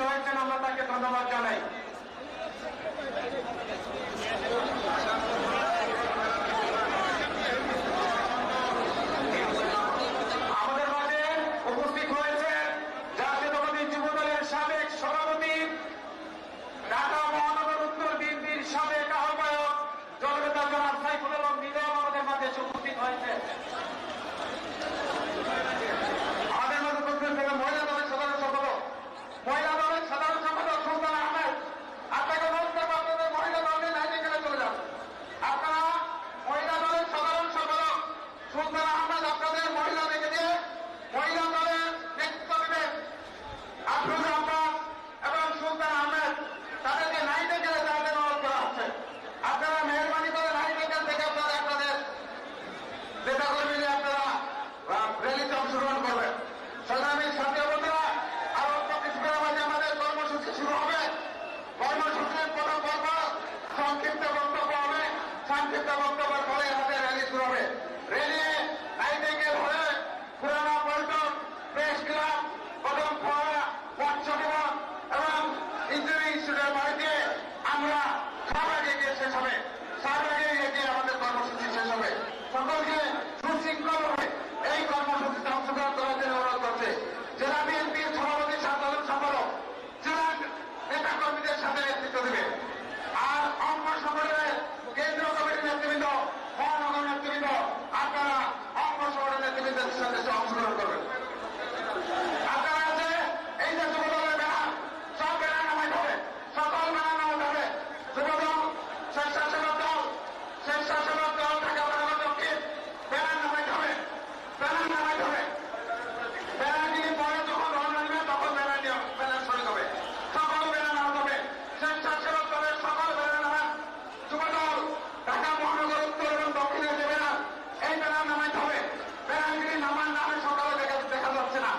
হয়েছেন, আমরা তাকে ধন্যবাদ জানাই। আমাদের মাঝে উপস্থিত হয়েছেন জাতীয়তাবাদী যুবদলের সাবেক সভাপতি, ঢাকা মহানগর উত্তর বিএনপির সাবেক আহ্বায়ক জননেতা জনাব সাইফুল আলম নিজাম আমাদের মাঝে উপস্থিত হয়েছে। আমাদের মাঝে উপস্থিত হয়েছে মহিলা দলের সাধারণ সম্পাদক সুলতানা আহমেদ। আপনাকে অনুরোধ করবো আপনাদের মহিলা দলের লাইনে গেলে চলে যান। আপনারা মহিলা দলের সাধারণ সম্পাদক সুলতানা আহমেদ আপনাদের মহিলাদেরকে দিয়ে মহিলা দলের নেতৃত্ব দেবেন। আফরোজা আব্বাস এবং সুলতানা আহমেদ তাদেরকে লাইনে গেলে যাওয়ার অনুরোধ করা হচ্ছে। আপনারা মেহরবানি করে লাইনে গেল থেকে আপনারা আপনাদের নেতাকর্মী নিয়ে আপনারা র্যালিতে অংশগ্রহণ করবেন। সংগ্রামী সাথী বন্ধুরা, আরো কিছুক্ষণের মাঝে আমাদের কর্মসূচি শুরু হবে। কর্মসূচির প্রথম পর্ব সংক্ষিপ্ত বক্তব্য হবে। সংক্ষিপ্ত বক্তব্যের পরে আমাদের র্যালি শুরু হবে। র্যালি নাইটিঙ্গেল হয়ে পুরানা পল্টন, প্রেস ক্লাব, প্রথম ফোয়ারা, মৎস্য ভবন এবং ইঞ্জিনিয়ারিং ইনস্টিটিউটের বাড়িতে আমরা 6 আগে গিয়ে শেষ হবে। 7 আগে গিয়ে আমাদের কর্মসূচি শেষ হবে। সকলকে সুশৃঙ্খল হবে এই কর্মসূচিতে অংশগ্রহণ করার জন্য অনুরোধ করছে। জেলা বিএনপির সভাপতি সাধারণ সম্পাদক জেলা নেতা কর্মীদের সাথে নেতৃত্ব দেবে। আর অঙ্গ সংগঠনের কেন্দ্রীয় কমিটির নেতৃবৃন্দ, মহানগর নেতৃবৃন্দ, আপনারা অঙ্গ সংগঠনের নেতৃবৃন্দের সাথে অংশগ্রহণ করবেন। আপনারা আছে এই যে যুবদলের ব্যানার, সব ব্যানার নামাইতে হবে, সকল ব্যানার নামাইতে হবে। যুবদল, স্বেচ্ছাসেবক দল, স্বেচ্ছাসেবক দল, ঢাকা মহানগর দক্ষিণ, ব্যানার নামাইতে হবে, ব্যানার নামাইতে হবে। ব্যানার দিয়ে পরে যখন রওনা নেবে তখন ব্যানার সরিয়ে হবে। সকল ব্যানার নামাতে হবে। স্বেচ্ছাসেবক দলের সকল ব্যানার নামান। যুবদল, ঢাকা মহানগর উত্তর এবং দক্ষিণের যে ব্যানার, এই ব্যানার নামাইতে হবে। ব্যানারগিরি নামান নামে সকালে দেখা যাচ্ছে না।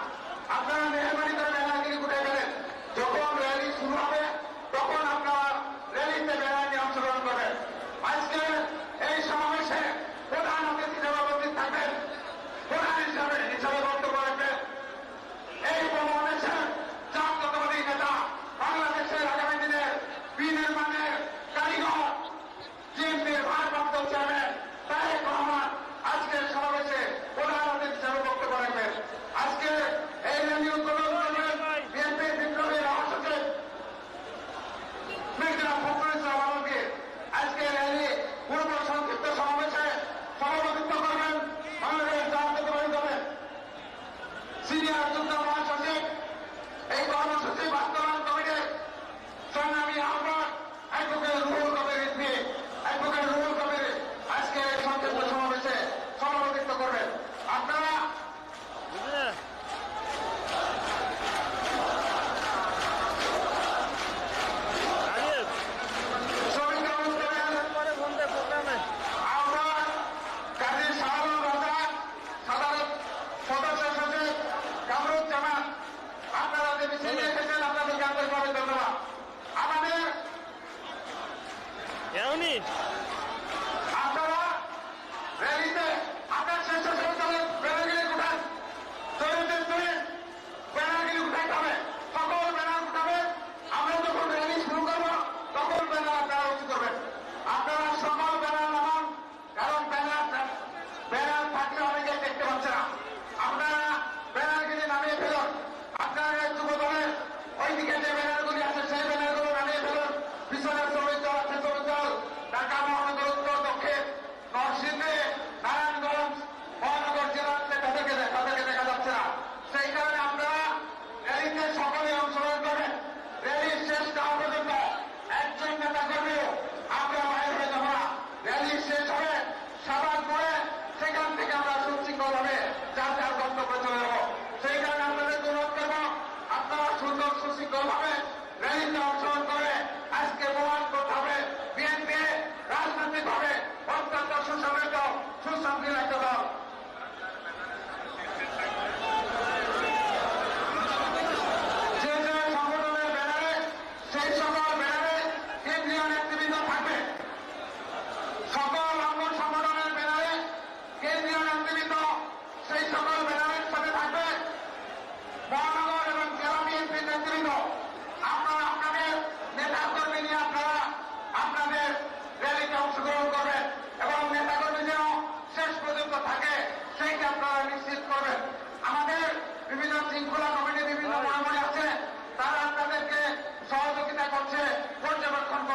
আপনারা মেহরবানি করে ব্যানারগিরি উঠে গেলেন। যখন র্যালি শুরু হবে তখন আপনারা র্যালিতে ব্যানার নিয়ে অংশগ্রহণ করবেন। আজকে এই সমাবেশে প্রধান অতিথি হিসেবে উপস্থিত থাকবেন, প্রধান হিসাবে বক্তব্য রাখবেন এই সমাবেশের জাতীয়তাবাদী নেতা, বাংলাদেশের আগামী দিনের বিনির্মাণের কারিগর, বিএনপির ভারপ্রাপ্ত চেয়ারম্যান তারেক রহমান আজকের সমাবেশে প্রধান অতিথি হিসাবে বক্তব্য রাখবেন। আজকে এই র্যালি উদ্বোধন করবেন বিএনপির বিপ্লবী মহাসচিব মির্জা ফখরুল ইসলাম আলমগীর। আজকে র্যালি পূর্ব সংক্ষিপ্ত সমাবেশে সভাপতিত্ব করবেন বাংলাদেশ জাতীয়তাবাদী দলের সিনিয়র যুগ্ম মহাসচিব, এই কর্মসূচি বাস্তবায়ন কমিটির সংগ্রামী আহ্বায়ক অ্যাডভোকেট রুহুল কবির রিজভী। অ্যাডভোকেট রুহুল কবির আজকে এই সংক্ষিপ্ত সমাবেশে সভাপতিত্ব করবেন। আপনারা আপনারা যে মিছিল এসেছেন আপনাদেরকে আন্তরিকভাবে ধন্যবাদ। আমাদের আপনারা র্যালিতে আপনার স্বেচ্ছাসেবক দলের ব্যানারগুলি উঠান, তরুণদের তরুণ ব্যানারগুলি উঠাইতে হবে, সকল ব্যানার উঠাবে। আমরা যখন র্যালি শুরু করবো তখন ব্যানার আপনারা উঁচু করবেন। আপনারা সকল ব্যানার নামান, কারণ ব্যানার থাকলে অনেকে দেখতে পাচ্ছে না। আপনারা ব্যানারগুলি নামিয়ে ফেলুন। আপনারা যুবদলের ওইদিকে যে ব্যানারগুলি আছে সেই ব্যানারগুলো নামিয়ে ফেলুন। পিছনের শ্রমিক দল আছে, শ্রমিক দল, ঢাকা মহানগর উত্তর, দক্ষিণ, নরসিংদী, নারায়ণগঞ্জ মহানগর জেলা আছে, তাদেরকে দেখা যাচ্ছে না। সেই কারণে আপনারা র্যালিতে সকলে অংশগ্রহণ করবেন। র্যালির শেষ না পর্যন্ত একজন নেতা কর্মীও আমরা বাইরে হয়ে যাবো না। র্যালি শেষ হবে, সাবান পরে সেখান থেকে আমরা সুশৃঙ্খল ভাবে যার যার গন্তব্যে চলে যাবো। সেই কারণে আপনাদের অনুরোধ করবো আপনারা সুন্দর সুশৃঙ্খল ভাবে র্যালিতে অংশগ্রহণ করে আজকে প্রমাণ করতে হবে বিএনপি রাজনৈতিক ভাবে অত্যন্ত সুসংগঠিত সুশৃঙ্খল একটা দল। যে যে সংগঠনের ব্যানারে সেই সকল ব্যানারে কেন্দ্রীয় নেতৃবৃন্দ থাকবে। সকল অঙ্গ সংগঠনের ব্যানারে কেন্দ্রীয় নেতৃবৃন্দ সেই সকল ব্যানারের সাথে থাকবে। মহানগর এবং জেলা বিএনপির নেতৃবৃন্দ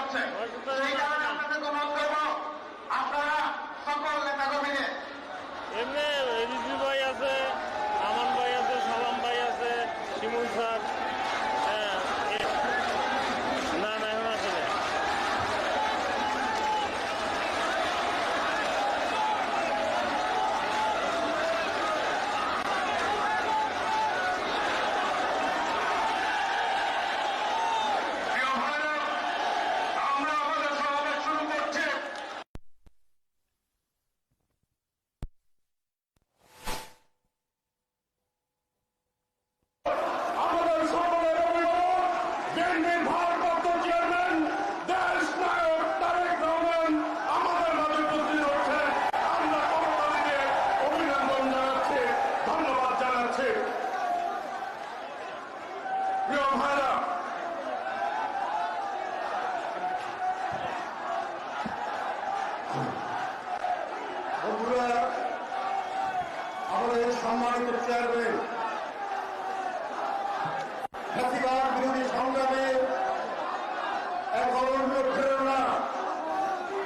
হচ্ছে। সেই কারণে আপনাদের অনুরোধ করবো আপনারা সকল নেতাকর্মীকে এমনি রিজু ভাই আছে, আমান ভাই আছে, সালাম ভাই আছে, শিমুল স্যার। হ্যাঁ, না না এখন আসে না। আমরা আমাদের সমাবেশ শুরু করছি। আমাদের সকলের অভিভাবক বিএনপির ভারপ্রাপ্ত চেয়ারম্যান দেশ নায়ক তারেক রহমান আমাদের মাঝে উপস্থিত হয়েছে। আমরা করতালিকে অভিনন্দন জানাচ্ছি, ধন্যবাদ জানাচ্ছি। প্রিয় ভাইরা, বন্ধুরা, আমাদের সম্মানিত চেয়ারম্যান ফ্যাসিবাদ বিরোধী সংগ্রামে এখন প্রেরণা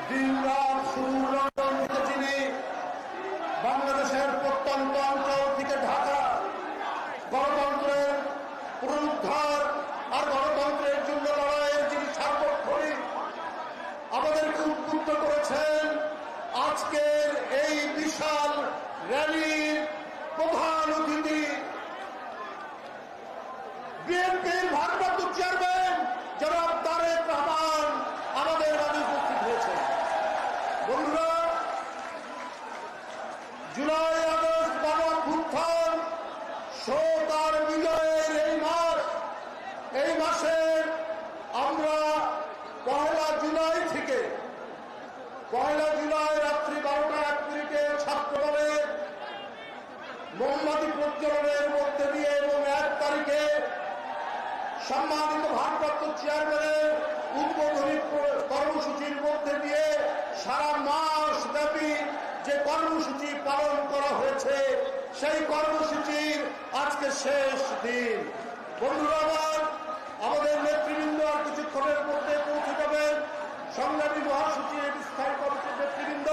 দিন রাত শুরু লন্ডন থেকে চিনি, বাংলাদেশের প্রত্যন্ত অঞ্চল থেকে ঢাকা, গণতন্ত্রের পুনরুদ্ধার আর গণতন্ত্রের জন্য লড়াইয়ের যিনি সার্বক্ষণিক আমাদেরকে উদ্বুদ্ধ করেছেন। আজকের এই বিশাল র্যালির প্রধান অতিথি বিএনপির ভারপ্রাপ্ত চেয়ারম্যান জনাব তারেক রহমান আমাদের মাঝে উপস্থিত হয়েছে। বন্ধুরা, জুলাই আগস্ট গণঅভ্যুত্থান শোক আর বিজয়ের এই মাসে আমরা 1 জুলাই থেকে 1 জুলাই রাত্রি 12টা 1 ছাত্রদলের মোমবাতি প্রজ্বলনের মধ্যে দিয়ে এবং 1 তারিখে সম্মানিত ভারপ্রাপ্ত চেয়ারম্যানের উদ্বোধনী কর্মসূচির মধ্যে দিয়ে সারা মাস ব্যাপী যে কর্মসূচি পালন করা হয়েছে, সেই কর্মসূচির আজকে শেষ দিন। বন্ধুরা আমার, আমাদের নেতৃবৃন্দ আর কিছুক্ষণের মধ্যে পৌঁছে যাবেন। সংগ্রামী মহাসচিব, স্থায়ী কমিটির নেতৃবৃন্দ,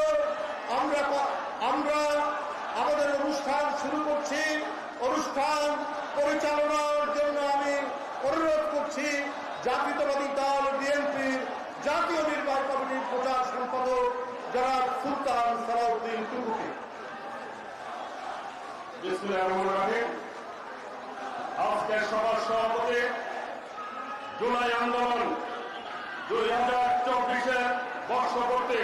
আমরা আমাদের অনুষ্ঠান শুরু করছি। অনুষ্ঠান পরিচালনার জন্য আমি অনুরোধ করছি জাতীয়তাবাদী দল বিএনপির জাতীয় নির্বাহী কমিটির প্রচার সম্পাদক জনাব সুলতান সালাউদ্দিন টুকুকে। আজকের সভার সভাপতি জুলাই আন্দোলন 2024-এর বর্ষপূর্তি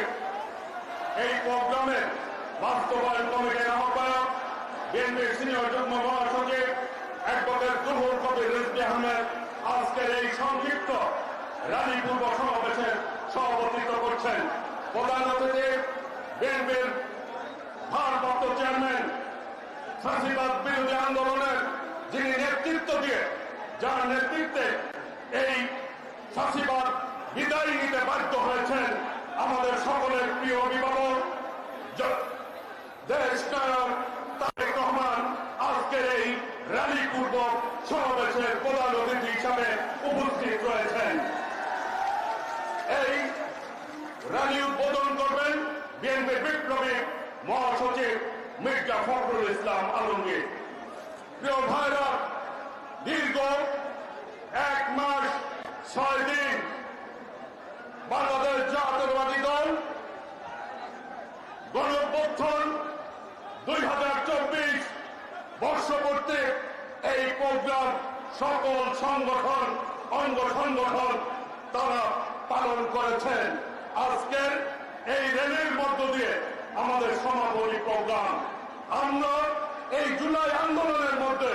এই প্রোগ্রামের বাস্তবায়ন কমিটির আহ্বায়ক বিএনপির সিনিয়র যুগ্ম মহাসচিব অ্যাডভোকেট জহুর কবির রিজভী আহমেদ আজকের এই সংক্ষিপ্ত র্যালি পূর্ব সমাবেশের সভাপতিত্ব করছেন। প্রধান অতিথি বিএনপির ভারপ্রাপ্ত চেয়ারম্যান, ফ্যাসিবাদ বিরোধী আন্দোলনের যিনি নেতৃত্ব দিয়ে, যার নেতৃত্বে এই ফ্যাসিবাদ বিদায় নিতে বাধ্য হয়েছেন, আমাদের সকলের প্রিয় অভিভাবক দেশ নায়ক তারেক রহমান আজকের এই র্যালি পূর্বক সমাবেশের প্রধান অতিথি হিসাবে উপস্থিত রয়েছেন। এই র্যালি উদ্বোধন করবেন বিএনপি বিপ্লবী মহাসচিব মির্জা ফখরুল ইসলাম আলমগীর। প্রিয় ভাইরা, দীর্ঘ 1 মাস 6 দিন বাংলাদেশ জাতীয়তাবাদী দল গণঅভ্যুত্থান 2024 বর্ষপূর্তি এই প্রোগ্রাম সকল সংগঠন, অঙ্গ সংগঠন তারা পালন করেছেন। আজকের এই র্যালির মধ্য দিয়ে আমাদের সমাপনী প্রোগ্রাম। আমরা এই জুলাই আন্দোলনের মধ্যে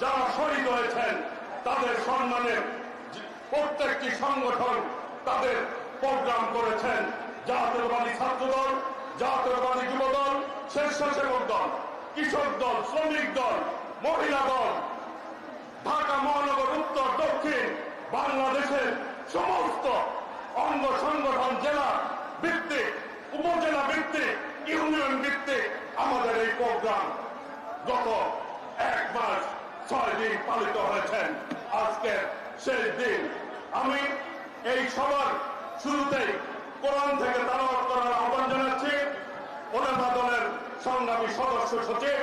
যারা শহীদ হয়েছেন তাদের সম্মানে প্রত্যেকটি সংগঠন তাদের প্রোগ্রাম করেছেন। জাতীয়তাবাদী ছাত্রদল, জাতীয়তাবাদী যুবদল, স্বেচ্ছাসেবক দল, কৃষক দল, শ্রমিক দল, মহিলা দল, ঢাকা মহানগর উত্তর দক্ষিণ বাংলাদেশের সমস্ত অঙ্গ সংগঠন, জেলা ভিত্তিক, উপজেলা ভিত্তিক, ইউনিয়ন ভিত্তিক আমাদের এই প্রোগ্রাম গত 1 মাস 6 দিন পালিত হয়েছেন। আজকের শেষ দিন। আমি এই সবার শুরুতেই কোরআন থেকে তালাওয়াত করার আহ্বান জানাচ্ছি ওলামা দলের সংগ্রামী সদস্য সচিব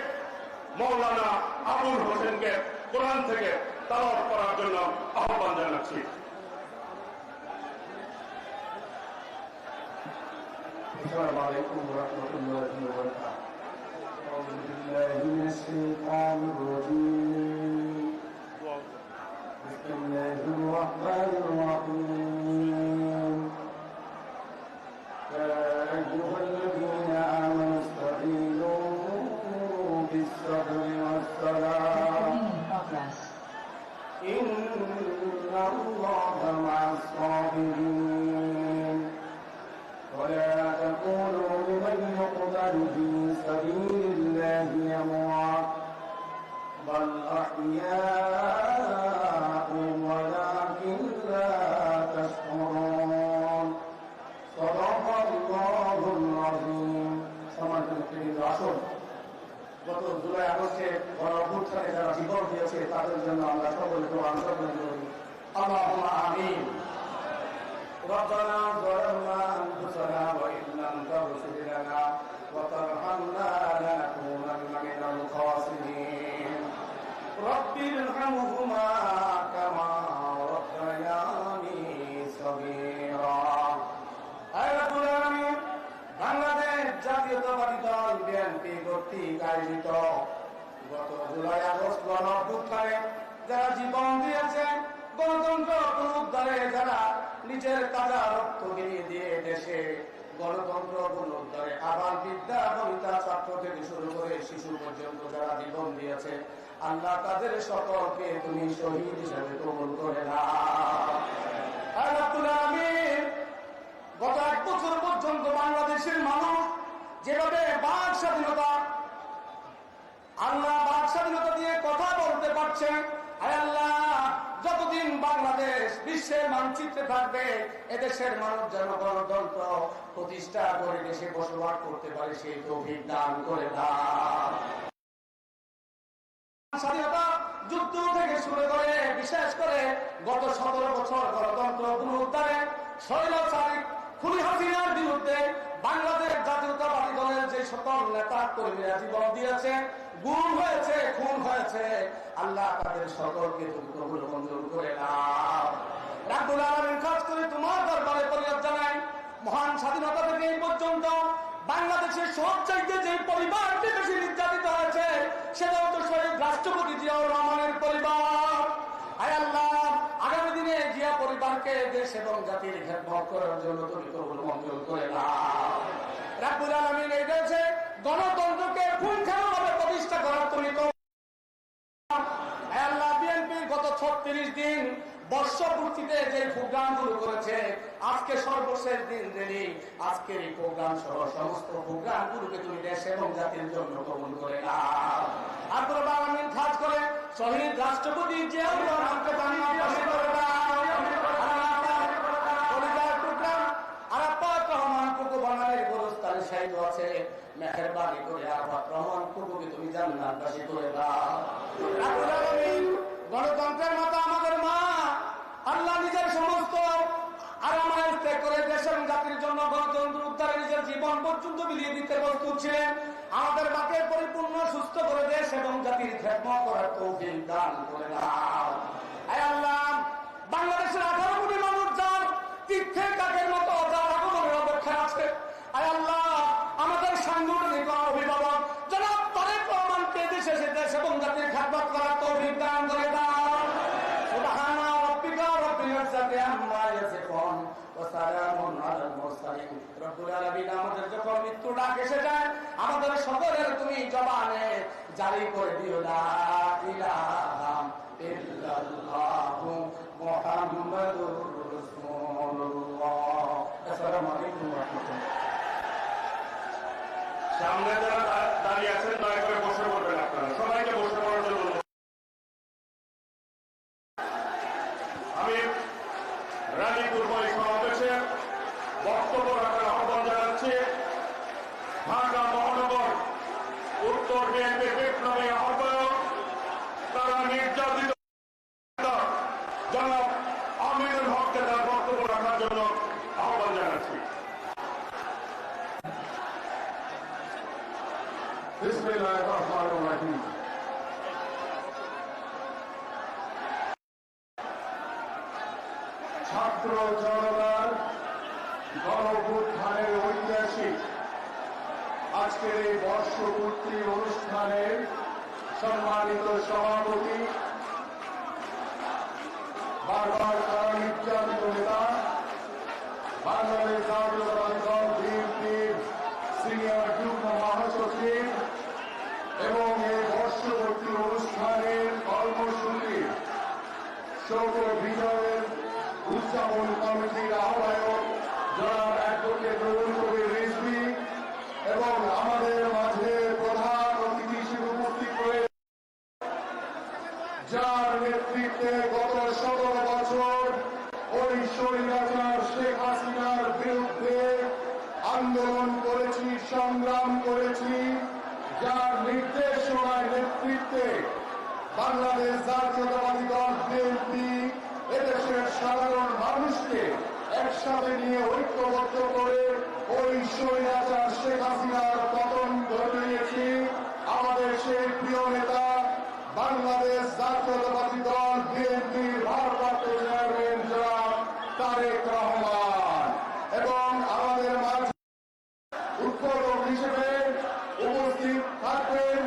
মৌলানা আবুল হোসেনকে কোরআন থেকে তালাওয়াত করার জন্য আহ্বান জানাচ্ছি। السلام عليكم ورحمة الله وبركاته. أعوذ بالله من الشيطان الرجيم. بسم الله الرحمن الرحيم. يا أيها الذين آمنوا استعينوا بالصبر والصلاة إن الله مع الصابرين. ولا تكونوا لمن يقتل في سبيل الله أموات بل أحياء ولكن لا تشعرون صدق الله العظيم. গত জুলাই আগস্টে গণঅভ্যুত্থানে যারা জীবন দিয়েছে তাদের জন্য আমরা সকলে দোয়া করি। আল্লাহুম্মা আমিন। ربنا ظلمنا أنفسنا وإن لم تغفر لنا وترحمنا لنكونن من الخاسرين رب ارحمهما كما ربياني صغيرا. বাংলাদেশ জাতীয়তাবাদী দল বিএনপি কর্তৃক আয়োজিত গত জুলাই আগস্ট গণঅভ্যুত্থানে যারা জীবন দিয়েছে, গণতন্ত্র পুনরুদ্ধারে যারা নিজের তাজা রক্ত বিলিয়ে দিয়ে দেশে গণতন্ত্র পুনরুদ্ধারে আবার বিদ্যা বনিতা ছাত্র থেকে শুরু করে শিশু পর্যন্ত যারা জীবন দিয়েছে, আল্লাহ তাদের সকলকে তুমি শহীদ হিসেবে কবুল করে নাও। গত 1 বছর পর্যন্ত বাংলাদেশের মানুষ যেভাবে বাক স্বাধীনতা দিয়ে কথা বলতে পারছে, আল্লাহ যতদিন বাংলাদেশ বিশ্বের মানচিত্রে থাকবে এদেশের মানুষ যেন গণতন্ত্র প্রতিষ্ঠা করে দেশে বসবাস করতে পারে সেই তৌফিক দান করে দাও। স্বাধীনতা যুদ্ধ থেকে শুরু করে বিশেষ করে গত 17 বছর গণতন্ত্র পুনরুদ্ধারে স্বৈরাচারী খুনি হাসিনার বিরুদ্ধে বাংলাদেশ জাতীয়তাবাদী দলের যে সকল নেতা কর্মীরা জীবন দিয়েছে, গুম হয়েছে, খুন হয়েছে, আল্লাহ তাদের সকলকে তুমি কবুল মঞ্জুর করে নাও। রাব্বুল আলামিন কাজ করে তোমার দরবারে ফরিয়াদ জানাই, মহান স্বাধীনতা থেকে এই পর্যন্ত বাংলাদেশের সবচাইতে যে পরিবারটি বেশি নির্যাতিত হয়েছে সেটা হচ্ছে শহীদ রাষ্ট্রপতি জিয়াউর রহমানের পরিবার। আয় আল্লাহ, আগামী দিনে জিয়া পরিবারকে দেশ এবং জাতির খেদমত করার জন্য তুমি কবুল মঞ্জুর করে নাও। রাব্বুল আলামিন এই দেশে গণতন্ত্রকে পুঙ্খানুভাবে প্রতিষ্ঠা করার তুমি আল্লাহ বিএনপি গত 36 দিন বর্ষপূর্তিতে যে প্রোগ্রাম শুরু করেছে, আজকে সর্বশেষ দিন রেলি, আজকের এই প্রোগ্রাম সহ সমস্ত প্রোগ্রাম গুলোকে তুমি দেশ এবং জাতির জন্য কবুল করে নাও। আল্লাহ আমিন খাস করে শহীদ রাষ্ট্রপতি জিয়াউর রহমানকে জানিয়ে করে দাও। আরাফাত রহমান কুকু বাঙালির গোরস্থানে শহীদ আছে, মেহেরবানি করে আরাফাত রহমান কুকুকে তুমি জান্নাতবাসী করে দাও। আল্লাহ আমিন গণতন্ত্রের মাতা আমাদের মা, আল্লাহ নিজের সমস্ত আরামায়েশ ত্যাগ করে দেশ এবং জাতির জন্য গণতন্ত্র উদ্ধারে নিজের জীবন পর্যন্ত বিলিয়ে দিতে প্রস্তুত ছিলেন। আমাদের বাকে পরিপূর্ণ সুস্থ করে দেশ এবং জাতির খেদমত করার তৌফিক দান করে দাও। আয় আল্লাহ, বাংলাদেশের 18 কোটি মানুষ যার তীর্থে কাকের মতো যার আগমনের অপেক্ষায় আছে, আয় আল্লাহ আমাদের সাংগঠনিক অভিভাবক জনাব তারেক রহমানকে দেশে দেশ এবং জাতির খেদমত করার তৌফিক দান করে দাও। সুবহানা রাব্বিকা রাব্বিল ইজ্জাতি আম্মা ইয়াসিফুন ওয়া সালামুন আলাল মুরসালিন। রব্বুল আলামিন, আমাদের যখন মৃত্যু ডাক এসে যায়, আমাদের সকলের তুমি জবানে জারি করে দিও লা ইলাহা ইল্লাল্লাহু মুহাম্মাদুর রাসূলুল্লাহ। আসসালামু আলাইকুম ওয়া রাহমাতুল্লাহ। সামনে যারা দাঁড়িয়ে আছেন দয়া করে বসে পড়বেন, আপনারা সবাইকে বসে পড়ার জন্য আমি রানী কুরবানি সমাবেশে বক্তব্য রাখার আহ্বান জানাচ্ছি ঢাকা মহানগর উত্তর বিএনপি বিপ্লবী আহ্বায়ক, তারা নির্যাতিত জনাব আমিনুল হককে তার বক্তব্য রাখার জন্য ছাত্র জনতার গণঅভ্যুত্থানের ঐতিহাসিক আজকের এই বর্ষপূর্তি অনুষ্ঠানের সম্মানিত সভাপতি, বারবার কারণ নির্যাতিত নেতা, বাংলাদেশ জাতীয়তাবাদী দল বিএনপির সিনিয়র যুগ্ম মহাসচিব এবং এই বর্ষপূর্তি অনুষ্ঠানের কর্মসূচি শোক বিজয়ের উদযাপন কমিটির আহ্বায়ক জনাব অ্যাডভোকেট রুহুল কবির রিজভী এবং আমাদের মাঝে প্রধান অতিথি হিসেবে উপস্থিত হয়ে যার নেতৃত্বে গত 17 বছর ওই স্বৈরাচার শেখ হাসিনার বিরুদ্ধে আন্দোলন করেছি, সংগ্রাম করেছি, যার নির্দেশনায় নেতৃত্বে বাংলাদেশ জাতীয়তাবাদী দল বিএনপি এদেশের সাধারণ মানুষকে একসাথে নিয়ে ঐক্যবদ্ধ করে ওই স্বৈরাচার শেখ হাসিনার পতন ঘটিয়েছি। আমাদের সেই প্রিয় নেতা বাংলাদেশ জাতীয়তাবাদী দল বিএনপির ভারপ্রাপ্ত চেয়ারম্যান জনাব তারেক রহমান এবং আমাদের মাঝে উদ্বোধক হিসেবে উপস্থিত থাকবেন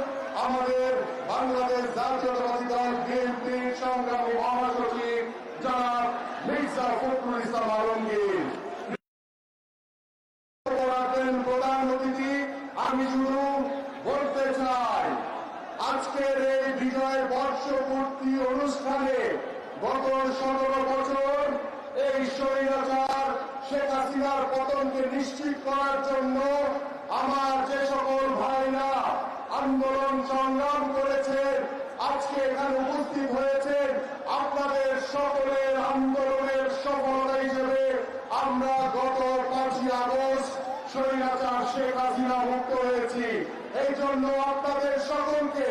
আমাদের বাংলাদেশ জাতীয়তাবাদী দল বিএনপির সংগ্রামী মহাসচিব জনাব মির্জা ফখরুল ইসলাম আলমগীর। প্রধান অতিথি, আমি শুধু বলতে চাই আজকের এই বিজয় বর্ষপূর্তি অনুষ্ঠানে গত 17 বছর এই স্বৈরাচার শেখ হাসিনার পতনকে নিশ্চিত করার জন্য আমার যে সকল ভাইরা আন্দোলন সংগ্রাম করেছেন, আজকে এখানে উপস্থিত হয়েছেন, আপনাদের সকলের আন্দোলনের সফলতা হিসেবে আমরা গত 5ই আগস্ট স্বৈরাচার শেখ হাসিনা মুক্ত হয়েছি। এই জন্য আপনাদের সকলকে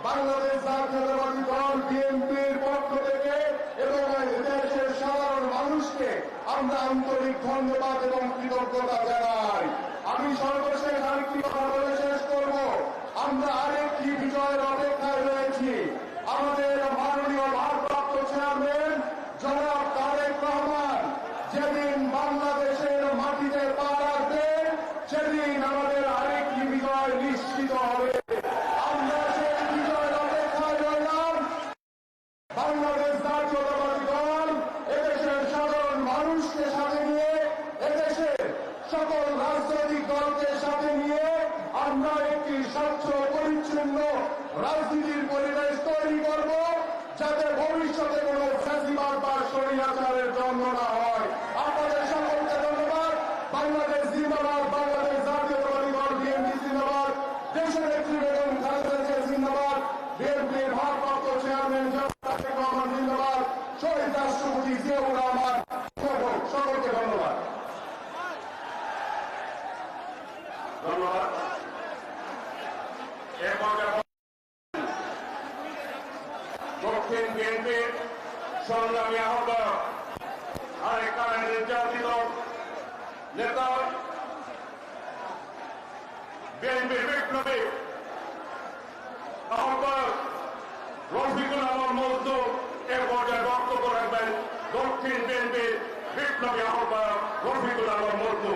বাংলাদেশ জাতীয়তাবাদী দল বিএনপির পক্ষ থেকে এবং দেশের সাধারণ মানুষকে আমরা আন্তরিক ধন্যবাদ এবং কৃতজ্ঞতা জানাই। আমি সর্বশেষ আরেকটি কথা বলে শেষ করব। আমরা আরেকটি বিজয়ের অপেক্ষায় রয়েছি। আমাদের মাননীয় ভারপ্রাপ্ত চেয়ারম্যান জনাব তারেক রহমান যেদিন বাংলাদেশের মাটিতে পা রাখবেন, সেদিন আমাদের আরেকটি বিজয় নিশ্চিত হবে। আমরা সেই বিজয়ের অপেক্ষায় রইলাম। বাংলাদেশ জাতীয়তাবাদী দল এদেশের সাধারণ মানুষকে সাথে নিয়ে, এদেশের সকল রাজনৈতিক দলকে সাথে নিয়ে আমরা একটি স্বচ্ছ পরিচ্ছন্ন রাজনীতির পরিবেশ তৈরি করব, যাতে ভবিষ্যতে কোন ফ্যাসিবাদ বা স্বৈরাচারের জন্ম না হয়। আপনাদের সকলকে ধন্যবাদ। বাংলাদেশ জিন্দাবাদ, বাংলাদেশ জাতীয়তাবাদী দল বিএনপি জিন্দাবাদ, দেশের নেত্রী বেগম খালেদা জিয়া জিন্দাবাদ, বিএনপির ভারপ্রাপ্ত চেয়ারম্যান তারেক রহমান জিন্দাবাদ, শহীদ রাষ্ট্রপতি জিয়াউর রহমান। সকলকে ধন্যবাদ। ধন্যবাদ। দক্ষিণ বিএনপির সংগ্রামী আহ্বায়ক আরেক কারণে নির্যাতিত নেতা বিএনপির বিপ্লবী আহ্বায়ক রফিকুল আলম মজনু এ পর্যায়ে বক্তব্য রাখবেন। দক্ষিণ বিএনপির বিপ্লবী আহ্বায়ক রফিকুল আলম মজনু।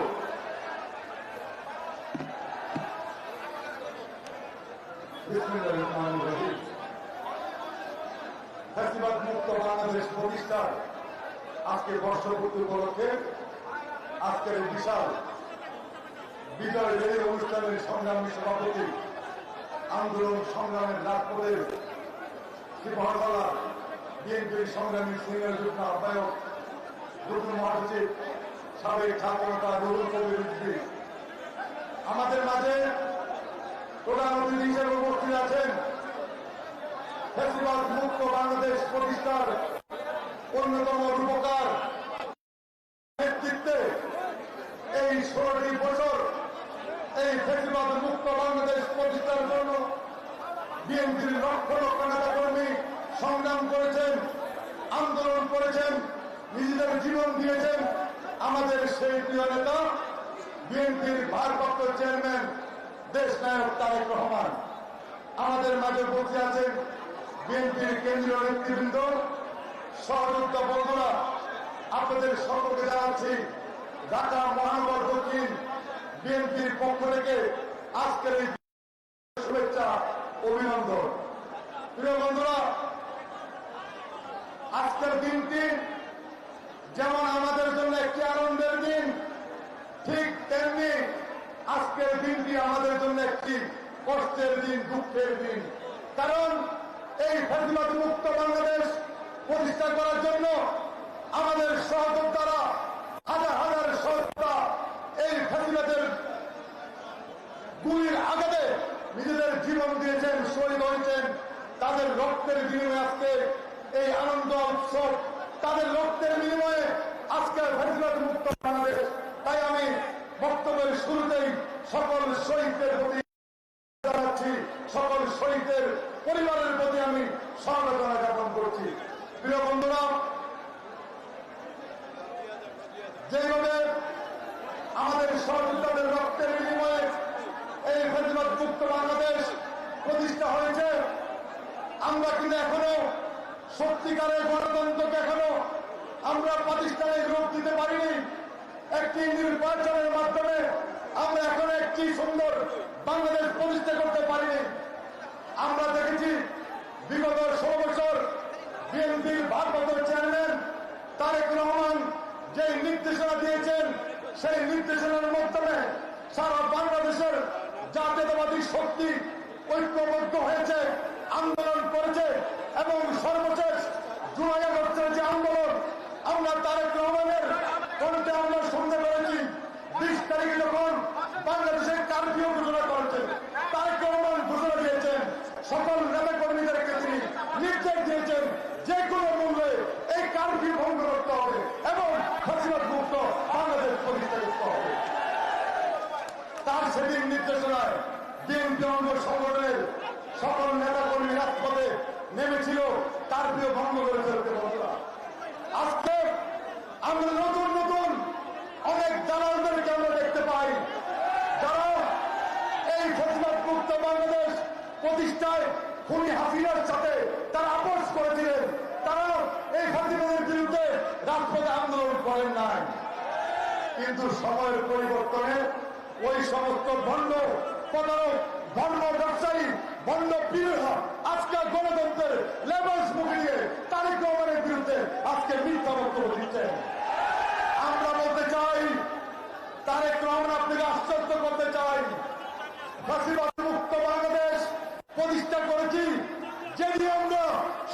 ফ্যাসিবাদ মুক্ত বাংলাদেশ প্রতিষ্ঠার আজকে বর্ষপূর্তি উপলক্ষে আজকের এই বিশাল বিজয় রেলি অনুষ্ঠানের সংগ্রামী সভাপতি, আন্দোলন সংগ্রামের রাজপথের শ্রীমহলতলা বিএনপির সংগ্রামী সিনিয়র যুগ্ম আহ্বায়ক যুগ্ম মহাসচিব সাবেক ছাত্রনেতা রুহুল কবির রিজভী, আমাদের মাঝে প্রধান অতিথি হিসেবে উপস্থিত আছেন ফ্যাসিবাদ মুক্ত বাংলাদেশ প্রতিষ্ঠার অন্যতম রূপকার নেতৃত্বে এই 16টি বছর এই ফ্যাসিবাদ মুক্ত বাংলাদেশ প্রতিষ্ঠার জন্য বিএনপির লক্ষ লক্ষ নেতা কর্মী সংগ্রাম করেছেন, আন্দোলন করেছেন, নিজেদের জীবন দিয়েছেন। আমাদের সেই প্রিয় নেতা বিএনপির ভারপ্রাপ্ত চেয়ারম্যান দেশ নায়ক তারেক রহমান আমাদের মাঝে উপস্থিত আছেন। বিএনপির কেন্দ্রীয় নেতৃবৃন্দ, সহযোদ্ধা বন্ধুরা, আপনাদের সকলকে জানাচ্ছি ঢাকা মহানগর দক্ষিণ বিএনপির পক্ষ থেকে আজকের এই শুভেচ্ছা অভিনন্দন। প্রিয় বন্ধুরা, আজকের দিনটি যেমন আমাদের জন্য একটি আনন্দের দিন, ঠিক তেমনি আজকের দিনটি আমাদের জন্য একটি কষ্টের দিন, দুঃখের দিন। কারণ এই ফ্যাসিবাদ মুক্ত বাংলাদেশ প্রতিষ্ঠা করার জন্য আমাদের সহযোদ্ধারা, হাজার হাজার সহযোদ্ধা এই ফ্যাসিবাদের গুলির আঘাতে নিজেদের জীবন দিয়েছেন, শহীদ হয়েছেন। তাদের রক্তের বিনিময়ে আজকে এই আনন্দ উৎসব, তাদের রক্তের বিনিময়ে আজকে ফ্যাসিবাদ মুক্ত বাংলাদেশ। তাই আমি বক্তব্যের শুরুতেই সকল শহীদদের প্রতি জানাচ্ছি, সকল শহীদদের পরিবারের প্রতি আমি সমবেদনা জ্ঞাপন করছি। প্রিয় বন্ধুরা, যেভাবে আমাদের সহযোদ্ধাদের রক্তের বিনিময়ে এই ফ্যাসিবাদ মুক্ত বাংলাদেশ প্রতিষ্ঠা হয়েছে, আমরা কিন্তু এখনো সত্যিকারের গণতন্ত্রকে এখনো আমরা প্রাতিষ্ঠানিক রূপ দিতে পারিনি। একটি নির্বাচনের মাধ্যমে আমরা এখনো একটি সুন্দর বাংলাদেশ প্রতিষ্ঠা করতে পারিনি। আমরা দেখেছি বিগত 16 বছর বিএনপির ভারপ্রাপ্ত চেয়ারম্যান তারেক রহমান যে নির্দেশনা দিয়েছেন, সেই নির্দেশনার মাধ্যমে সারা বাংলাদেশের জাতীয়তাবাদী শক্তি ঐক্যবদ্ধ হয়েছে, আন্দোলন করেছে এবং সর্বশেষ জুলাই আগস্টের যে আন্দোলন আমরা তারেক রহমানের কণ্ঠে আমরা শুনতে পেরেছি। 20 তারিখ যখন বাংলাদেশের কারফিউ ঘোষণা করেছেন, তারেক রহমান ঘোষণা দিয়েছেন, সকল নেতা কর্মীদেরকে তিনি নির্দেশ দিয়েছেন যে কোনো মূল্যে এই কারফিউ ভঙ্গ করতে হবে এবং ফ্যাসিবাদ মুক্ত বাংলাদেশ প্রতিষ্ঠা করতে হবে। তার সেদিন নির্দেশনায় বিএনপি অঙ্গ সংগঠনের সকল নেতা কর্মী রাজপথে নেমেছিল কারফিউ ভঙ্গ করে ফেলতে। বন্ধুরা, আজকে আমরা নতুন নতুন অনেক দালালদেরকে আমরা দেখতে পাই, যারা এই ফ্যাসিবাদ মুক্ত বাংলাদেশ প্রতিষ্ঠায় খুনি হাসিনার সাথে তারা আপোষ করেছিলেন। তারা এই ফ্যাসিবাদের বিরুদ্ধে রাজপথে আন্দোলন করেন নাই, কিন্তু সময়ের পরিবর্তনে ওই সমস্ত ভণ্ড প্রতারক, ভণ্ড ব্যবসায়ী, ভণ্ড পীড়া আজকে গণতন্ত্রের লেবাস মুখে দিয়ে তারেক রহমানের বিরুদ্ধে আজকে মিথ্যা বক্তব্য দিচ্ছেন। আমরা বলতে চাই, তারেক রহমান আপনাকে আশ্বস্ত করতে চাই, ফ্যাসিবাদ মুক্ত বাংলাদেশ প্রতিষ্ঠা করেছি যদি আমরা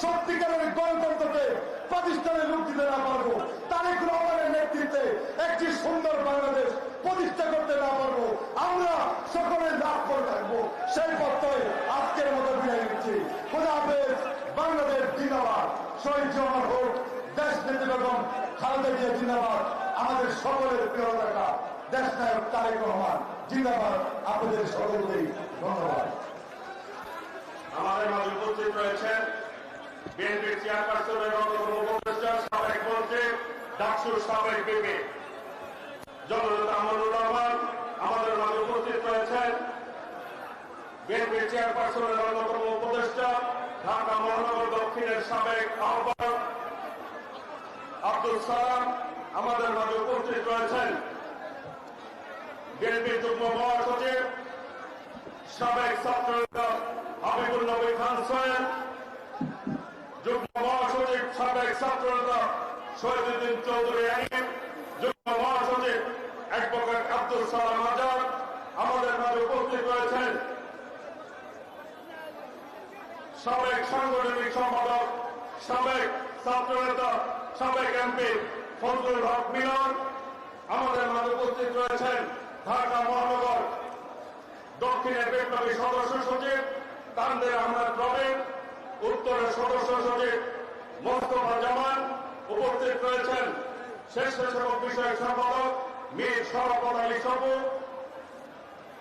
সত্যিকারের গণতন্ত্রকে পাকিস্তানের রূপ দিতে না পারবো, তারেক রহমানের নেতৃত্বে একটি সুন্দর বাংলাদেশ প্রতিষ্ঠা করতে না পারবো, আমরা সকলে লাভ করে থাকবো। সেই পথে আজকের মতো বিদায় নিচ্ছি। খোদা হাফেজ। বাংলাদেশ জিন্দাবাদ। শহীদ জওয়ান হোক, দেশ নেত্রী বেগম খালেদা জিয়া জিন্দাবাদ। আমাদের সকলের প্রিয় নেতা দেশ নায়ক তারেক রহমান জিন্দাবাদ। আপনাদের সকলকেই ধন্যবাদ। আমাদের মাঝে উপস্থিত রয়েছেন বিএনপির চেয়ারপারসনের অন্যতম উপদেষ্টা, সাবেক মন্ত্রী, ডাকসুর সাবেক বিপি জননেতা আমানুর রহমান। আমাদের মাঝে উপস্থিত রয়েছেন বিএনপির চেয়ারপারসনের অন্যতম উপদেষ্টা, ঢাকা মহানগর দক্ষিণের সাবেক আহ্বায়ক আব্দুল সালাম। আমাদের মাঝে উপস্থিত রয়েছেন বিএনপির যুগ্ম মহাসচিব, সাবেক ছাত্রনেতা হাবিবুল নবী খান সোহেল, যুগ্ম মহাসচিব সাবেক ছাত্রনেতা শহীদুদ্দিন চৌধুরী আইন, যুগ্ম মহাসচিব অ্যাডভোকেট আব্দুল সালাম আজাদ। আমাদের মাঝে উপস্থিত রয়েছেন সাবেক সাংগঠনিক সম্পাদক, সাবেক ছাত্রনেতা, সাবেক এমপি ফজলুল হক মিলন। আমাদের মাঝে উপস্থিত রয়েছেন ঢাকা মহানগর দক্ষিণের বিপ্লবী সদস্য সচিব তানদের আহমেদ রবিন, উত্তরের সদস্য সচিব মোস্তফা জামান। উপস্থিত রয়েছেন স্বেচ্ছাসেবক বিষয়ক সম্পাদক মীর শরাফত আলী সবু,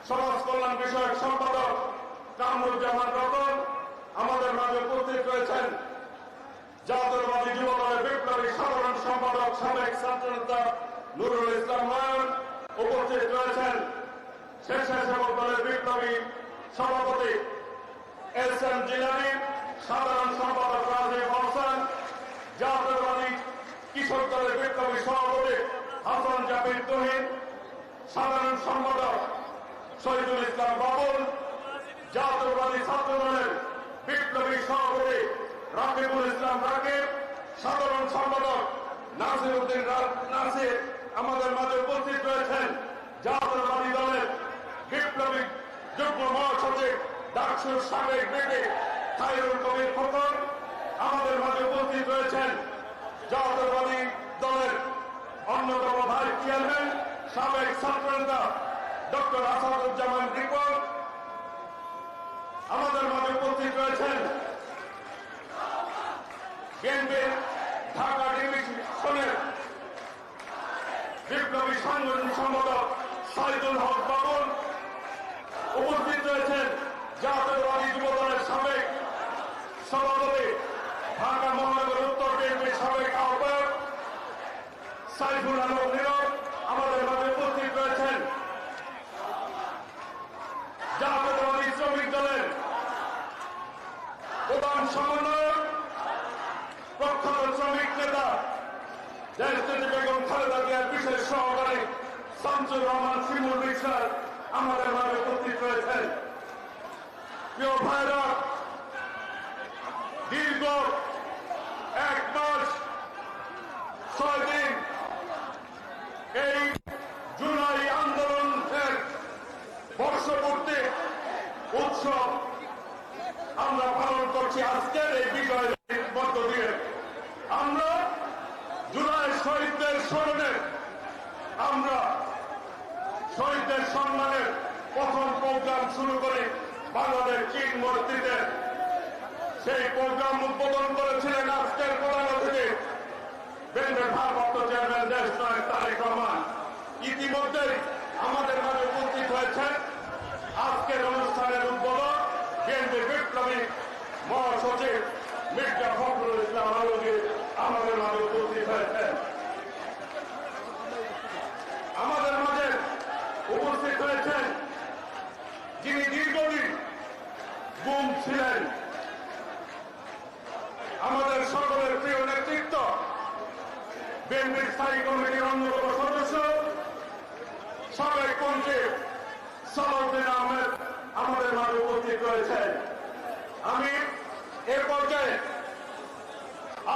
সমাজ কল্যাণ বিষয়ক সম্পাদক কামরুজ্জামান রতন। আমাদের মাঝে উপস্থিত রয়েছেন জাতীয়তাবাদী যুব দলের বিপ্লবী সাধারণ সম্পাদক সাবেক ছাত্রনেতা নুরুল ইসলাম নয়ন। উপস্থিত রয়েছেন স্বেচ্ছাসেবক দলের বিপ্লবী সভাপতি এস.এম. জিলানী, সাধারণ সম্পাদক রাজীব হোসেন, জাতীয়তাবাদী কিশোর দলের বিপ্লবী সভাপতি হাসান জাবির তুহিন, সাধারণ সম্পাদক শহীদুল ইসলাম বাবুল, জাতীয়বাদী ছাত্র দলের বিপ্লবী সভাপতি রাকিবুল ইসলাম রাকিব, সাধারণ সম্পাদক নাসির উদ্দিন নাসির আমাদের মাঝে উপস্থিত রয়েছেন। জাতীয়বাদী দলের বিপ্লবী যুগ্ম মহাসচিব ডাকসুর সাবেক বিপি খায়রুল কবির খোকন আমাদের মাঝে উপস্থিত রয়েছেন। জাতীয়বাদী দলের অন্যতম ভাইস চেয়ারম্যান সাবেক ছাত্রনেতা ডক্টর আসাদুজ্জামান রিপন আমাদের মাঝে উপস্থিত রয়েছেন। বিএনপির ঢাকা ডিভিশনের বিপ্লবী সাংগঠনিক সম্পাদক সাইদুল হক বাবুল উপস্থিত রয়েছেন। জাতীয়বাদী যুব দলের সাবেক সভাপতি ঢাকা মহানগর উত্তর বিএনপির সাবেক আহ্বায়ক সাইফুল আলম নীরব আমাদের মাঝে উপস্থিত রয়েছেন। জাতীয়বাদী শ্রমিক দলের প্রধান সমন্বয়ক প্রখ্যাত শ্রমিক নেতা দেশনেত্রী বেগম খালেদা জিয়ার বিশেষ সহকারী শামসুর রহমান শিমুল বিশ্বাস আমাদের মাঝে উপস্থিত রয়েছেন। প্রিয় ভাইরা, দীর্ঘ 1 মাস 6 দিন এই জুলাই আন্দোলনের বর্ষপূর্তি উৎসব আমরা পালন করছি। আজকের এই বিজয়ের মধ্য দিয়ে আমরা জুলাই শহীদদের স্মরণে আমরা শহীদদের সম্মানের প্রথম প্রোগ্রাম শুরু করি বাংলাদেশ কিংবদন্তিতে। সেই প্রোগ্রাম উদ্বোধন করেছিলেন আজকের প্রধান অতিথি বিএনপির ভারপ্রাপ্ত চেয়ারম্যান দেশনায়ক তারেক রহমান। ইতিমধ্যে আমাদের মাঝে উপস্থিত হয়েছেন আজকের অনুষ্ঠানের উদ্বোধক বিএনপির বিপ্লবী মহাসচিব মির্জা ফখরুল ইসলাম আলমগীর আমাদের মাঝে উপস্থিত হয়েছেন। আমাদের মাঝে উপস্থিত হয়েছেন যিনি দীর্ঘদিন গুম ছিলেন, আমাদের সকলের প্রিয় নেতৃত্ব বিএনপির স্থায়ী কমিটির অন্যতম সদস্য সাবেক মন্ত্রী সালাউদ্দিন আহমেদ আমাদের মাঝে উপস্থিত রয়েছেন। আমি এ পর্যায়ে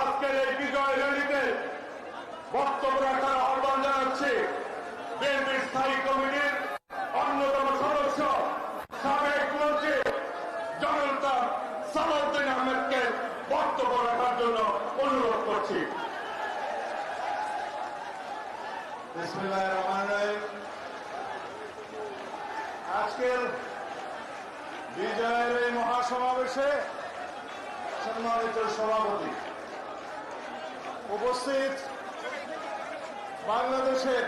আজকের এই বিজয় র্যালিতে বক্তব্য রাখার আহ্বান জানাচ্ছি বিএনপির স্থায়ী কমিটির অন্যতম সদস্য সাবেক মন্ত্রী জনতা সালাউদ্দিন আহমেদকে বক্তব্য রাখার জন্য অনুরোধ করছি। বিসমিল্লাহির রহমানির রহিম। আজকের বিজয়ের এই মহাসমাবেশে সম্মানিত সভাপতি, উপস্থিত বাংলাদেশের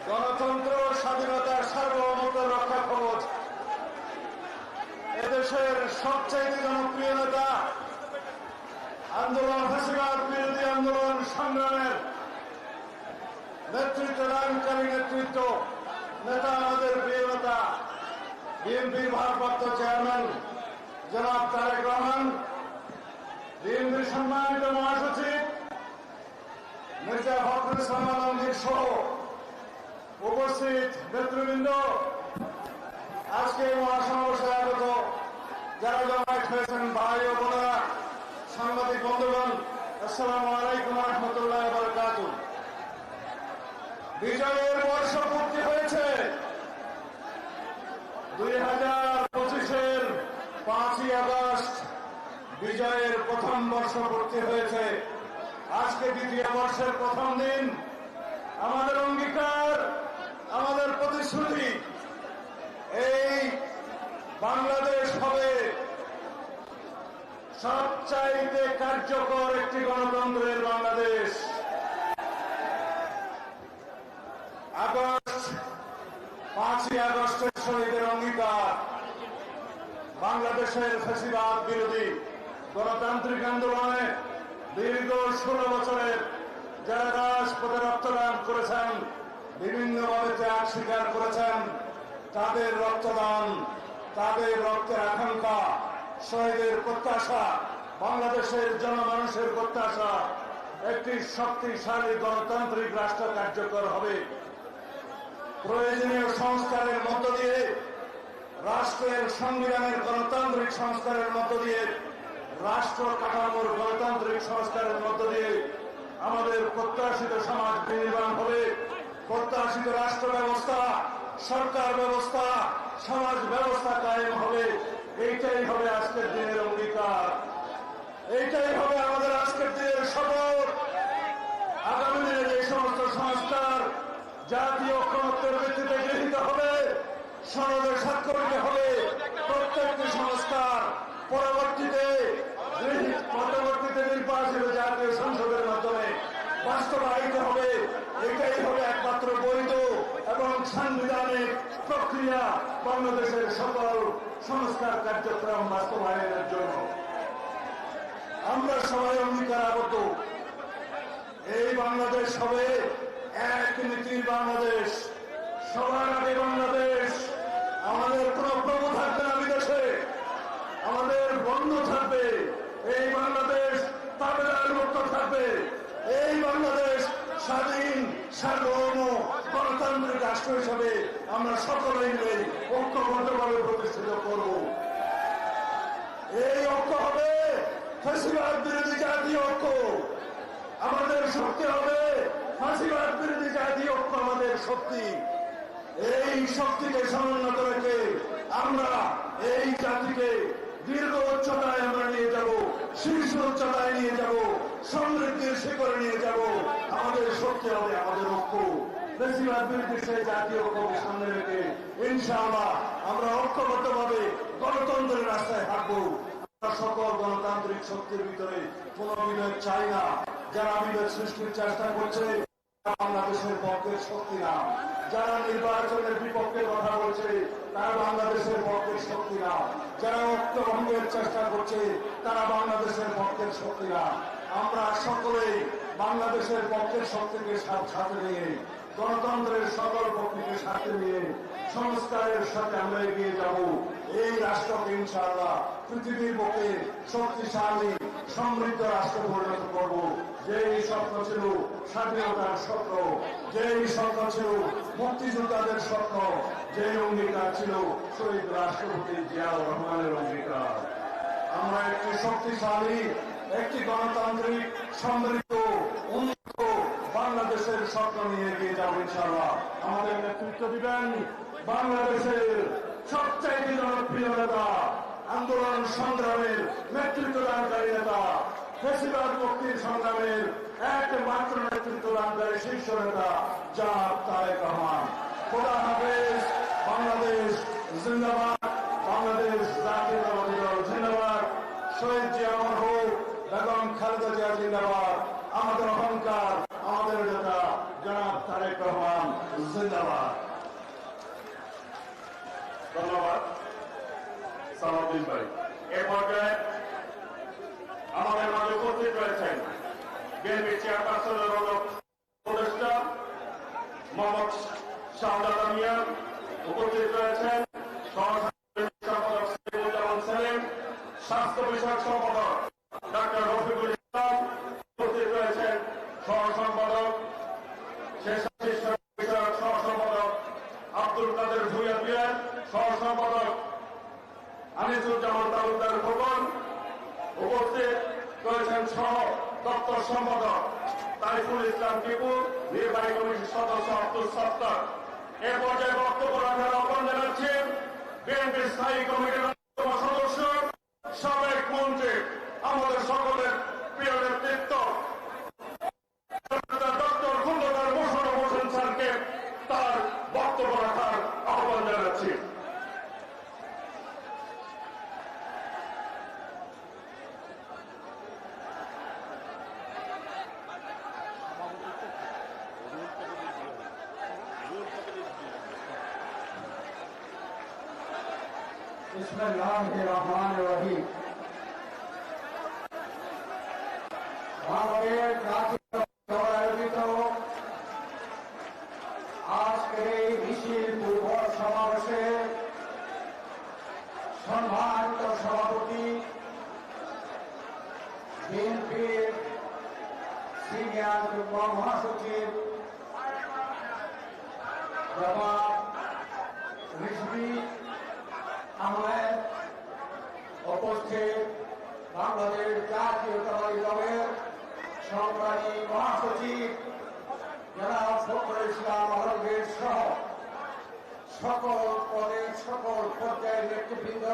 গণতন্ত্র স্বাধীনতার সার্বভৌমত্ব রক্ষা কবচ এদেশের সবচেয়ে জনপ্রিয় নেতা, আন্দোলন ফ্যাসিবাদ বিরোধী আন্দোলন সংগ্রামের নেতৃত্ব দানকারী নেতৃত্ব নেতা, আমাদের প্রিয় নেতা বিএনপির ভারপ্রাপ্ত চেয়ারম্যান জনাব তারেক রহমান, বিএনপির সম্মানিত মহাসচিব মির্জা ফখরুল ইসলাম আলমগীর সহ উপস্থিত নেতৃবৃন্দ, আজকে মহাসমাবেশে আগত যারা জমায়েত হয়েছেন ভাই ও বোনেরা, সাংবাদিক বন্ধুগণ, আসসালামু আলাইকুম ওয়া রাহমাতুল্লাহি ওয়া বারাকাতুহু। বিজয়ের বর্ষপূর্তি হয়েছে 2025-এর 5ই আগস্ট বিজয়ের প্রথম বর্ষপূর্তি হয়েছে। আজকে দ্বিতীয় বর্ষের প্রথম দিন। আমাদের অঙ্গীকার, আমাদের প্রতিশ্রুতি, এই বাংলাদেশ হবে সবচাইতে কার্যকর একটি গণতন্ত্রের বাংলাদেশ। আগস্ট 5ই আগস্টের শহীদের অঙ্গীকার বাংলাদেশের ফ্যাসিবাদ বিরোধী গণতান্ত্রিক আন্দোলনে দীর্ঘ 16 বছরের যারা রাজপথে রক্তদান করেছেন, বিভিন্নভাবে ত্যাগ স্বীকার করেছেন, তাদের রক্তদান, তাদের রক্তের আকাঙ্ক্ষা, শহীদের প্রত্যাশা, বাংলাদেশের জনমানুষের প্রত্যাশা, একটি শক্তিশালী গণতান্ত্রিক রাষ্ট্র কার্যকর হবে। প্রয়োজনীয় সংস্কারের মধ্য দিয়ে, রাষ্ট্রের সংবিধানের গণতান্ত্রিক সংস্কারের মধ্য দিয়ে, রাষ্ট্র কাঠামোর গণতান্ত্রিক সংস্কারের মধ্য দিয়ে আমাদের প্রত্যাশিত সমাজ নির্মাণ হবে। প্রত্যাশিত রাষ্ট্র ব্যবস্থা, সরকার ব্যবস্থা, সমাজ ব্যবস্থা কায়েম হবে। এইটাই হবে আজকের দিনের অঙ্গীকার, এইটাই হবে আমাদের আজকের দিনের শপথ। আগামী দিনে যে সমস্ত সংস্কার জাতীয় ঐক্যমত্যের ভিত্তিতে গৃহীত হবে, সনদে স্বাক্ষরিত হবে, প্রত্যেকটি সংস্কার পরবর্তীতে নির্বাচিত জাতীয় সংসদের মাধ্যমে বাস্তবায়িত হবে। এটাই হবে একমাত্র বৈধ এবং সাংবিধানিক প্রক্রিয়া বাংলাদেশের সকল সংস্কার কার্যক্রম বাস্তবায়নের জন্য। আমরা সবাই অঙ্গীকারাবদ্ধ, এই বাংলাদেশ হবে এক নীতির বাংলাদেশ, সবার আগে বাংলাদেশ। আমাদের কোন প্রভু থাকবে না বিদেশে, আমাদের বন্ধু থাকবে। এই বাংলাদেশ তাবেদার মুক্ত থাকবে। এই বাংলাদেশ স্বাধীন, সার্বভৌম, গণতান্ত্রিক রাষ্ট্র হিসাবে আমরা সকলেই মিলে ঐক্যবদ্ধভাবে প্রতিষ্ঠিত করব। এই ঐক্য হবে ফ্যাসিবাদ বিরোধী জাতীয় ঐক্য। আমাদের শক্তি হবে ফাঁসিবাদ বিরোধী জাতীয় ঐক্য, আমাদের শক্তি। এই শক্তিকে সমুন্নত রেখে আমরা এই জাতিকে দীর্ঘ উচ্চতায় আমরা নিয়ে যাব, শীর্ষ উচ্চতায় নিয়ে যাব, সমৃদ্ধির শিখরে নিয়ে যাব। আমাদের শক্তি হবে আমাদের ঐক্য। ফ্যাসিবাদ বিরোধী সেই জাতীয় ঐক্যকে সামনে রেখে ইনশাআল্লাহ আমরা ঐক্যবদ্ধভাবে গণতন্ত্রের রাস্তায় হাঁটবো। সকল গণতান্ত্রিক শক্তির ভিতরে কোন বিভেদ চাই না। যারা বিভেদ সৃষ্টির চেষ্টা করছে বাংলাদেশের পক্ষের শক্তি না। যারা নির্বাচনের বিপক্ষে কথা বলছে তারা বাংলাদেশের পক্ষের শক্তি না। যারা ঐক্য ভঙ্গের চেষ্টা করছে তারা বাংলাদেশের পক্ষের শক্তি না। আমরা সকলেই বাংলাদেশের পক্ষের শক্তিকে সাথে নিয়ে, গণতন্ত্রের সকল পক্ষকে সাথে নিয়ে সংস্কারের সাথে আমরা এগিয়ে যাব। এই রাষ্ট্রকে ইনশাআল্লাহ পৃথিবীর বুকে শক্তিশালী সমৃদ্ধ রাষ্ট্র পরিণত করব। যেই স্বপ্ন ছিল স্বাধীনতার স্বপ্ন, যেই স্বপ্ন ছিল মুক্তিযোদ্ধাদের স্বপ্ন, যেই অঙ্গীকার ছিল শহীদ রাষ্ট্রপতি জিয়াউর রহমানের অঙ্গীকার। আমরা একটি শক্তিশালী, একটি গণতান্ত্রিক, সমৃদ্ধ, উন্নত বাংলাদেশের স্বপ্ন নিয়ে এগিয়ে যাব ইনশাআল্লাহ। আমাদের নেতৃত্ব দিবেন বাংলাদেশের সবচাইতে জনপ্রিয় নেতা, আন্দোলন সংগ্রামের নেতৃত্ব দানকারী নেতা, ফ্যাসিবাদ মুক্তির সংগ্রামের একমাত্র নেতৃত্ব দানকারী শীর্ষ নেতা জনাব তারেক রহমান। খোদা হাফেজ। বাংলাদেশ জিন্দাবাদ। বাংলাদেশ জাতীয়তাবাদী দল জিন্দাবাদ। শহীদ জিয়া অমর হোক। বেগম খালেদা জিয়া জিন্দাবাদ। আমাদের অহংকার, আমাদের নেতা জনাব তারেক রহমান জিন্দাবাদ। ধন্যবাদ সালাউদ্দিন ভাই। এ পর্যায়ে আমাদের মাঝে উপস্থিত রয়েছেন বিএনপি চেয়ারপারসনের উপদেষ্টা মোহাম্মদ শাহাদাত মিয়া, উপস্থিত রয়েছেন সম্পাদক সৈয়দুজ্জামান সেলিম, স্বাস্থ্য বিষয়ক সম্পাদক ডাক্তার রফিকুল ইসলাম, উপস্থিত রয়েছেন সহ সম্পাদক স্বেচ্ছাসেবক বিষয়ক সহ সম্পাদক আব্দুল কাদের ভূঁইয়া পিয়ার, সহ সম্পাদক আনিসুজ্জামান তালুকদার খোকন, উপস্থিত রয়েছেন সহ দপ্তর সম্পাদক তারিফুল ইসলাম টিপু, নির্বাহী কমিটির সদস্য আব্দুল সত্তার। এ পর্যায়ে বক্তব্য রাখার আহ্বান জানাচ্ছেন বিএনপির স্থায়ী কমিটির সদস্য, সাবেক মন্ত্রী, আমাদের সকলের প্রিয় নেতৃত্ব ডক্টর খন্দকার মোশাররফ হোসেন স্যারকে তার বক্তব্য রাখার আহ্বান জানাচ্ছি। বিসমিল্লাহির-রহমানির-রহিম। আমাদের জাতীয় আয়োজিত আজকের এই মিছিল পূর্ব সমাবেশে সম্মানিত সভাপতি বিএনপির সিনিয়র যুগ্ম মহাসচিব জনাব রিজভী আহমেদ, উপস্থিত বাংলাদেশ জাতীয়তাবাদী দলের সংগ্রামী মহাসচিব জনাব ফখরুল ইসলাম আলমগীর সহ সকল পদের সকল পর্যায়ের নেতৃবৃন্দ,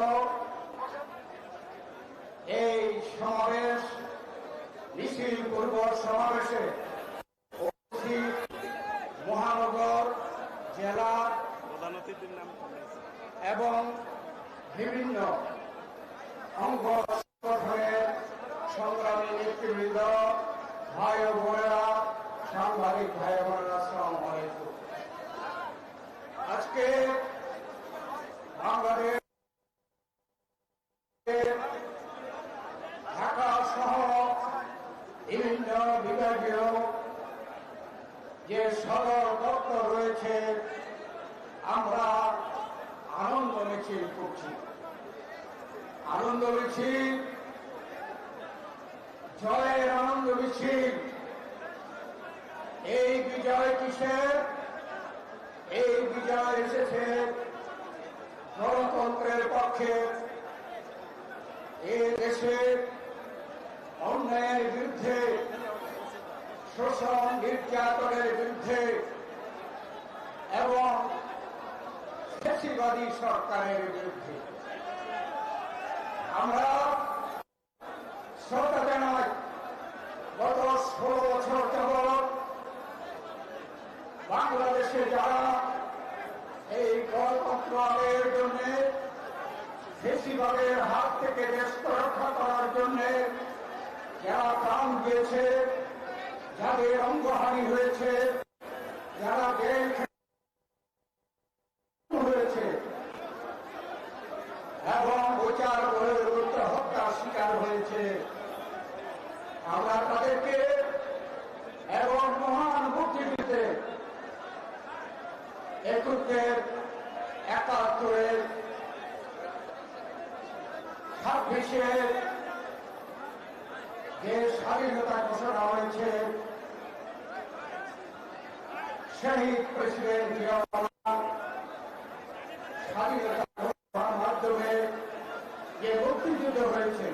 এই সমাবেশ মিছিল পূর্ব সমাবেশে উপস্থিত মহানগর, জেলা এবং বিভিন্ন অঙ্গ সংগঠনের সংগ্রামী নেতৃবৃন্দ, ভাই ও বোনেরা, সাংবাদিক ভাই ও বোনেরা, আসসালামু আলাইকুম। আজকে বাংলাদেশ ঢাকা সহ বিভিন্ন বিভাগীয় যে সদর দপ্তর রয়েছে, আমরা আনন্দ মিছিল করছি। আনন্দ মিছিল, জয়ের আনন্দ মিছিল। এই বিজয় কিসের? এই বিজয় এসেছে গণতন্ত্রের পক্ষে, এ দেশে অন্যায়ের বিরুদ্ধে, শোষণ নির্যাতনের বিরুদ্ধে এবং ফ্যাসিবাদী সরকারের বিরুদ্ধে। আমরা শ্রদ্ধা জানাই, গত 16 বছর যাবৎ বাংলাদেশে যারা এই গণতন্ত্র আদায়ের জন্য, ফ্যাসিবাদের হাত থেকে দেশকে রক্ষা করার জন্য যারা প্রাণ দিয়েছে, যাদের অঙ্গহানি হয়েছে, যারা জেল হয়েছে এবং বিচার বহির্ভূত হত্যার শিকার হয়েছে, আমরা তাদেরকে এবং মহান মুক্তিযুদ্ধে 71 26 যে স্বাধীনতা ঘোষণা হয়েছে, শহীদ প্রেসিডেন্ট জিয়াউর রহমান স্বাধীনতা ঘোষণার মাধ্যমে যে মুক্তিযুদ্ধ হয়েছে,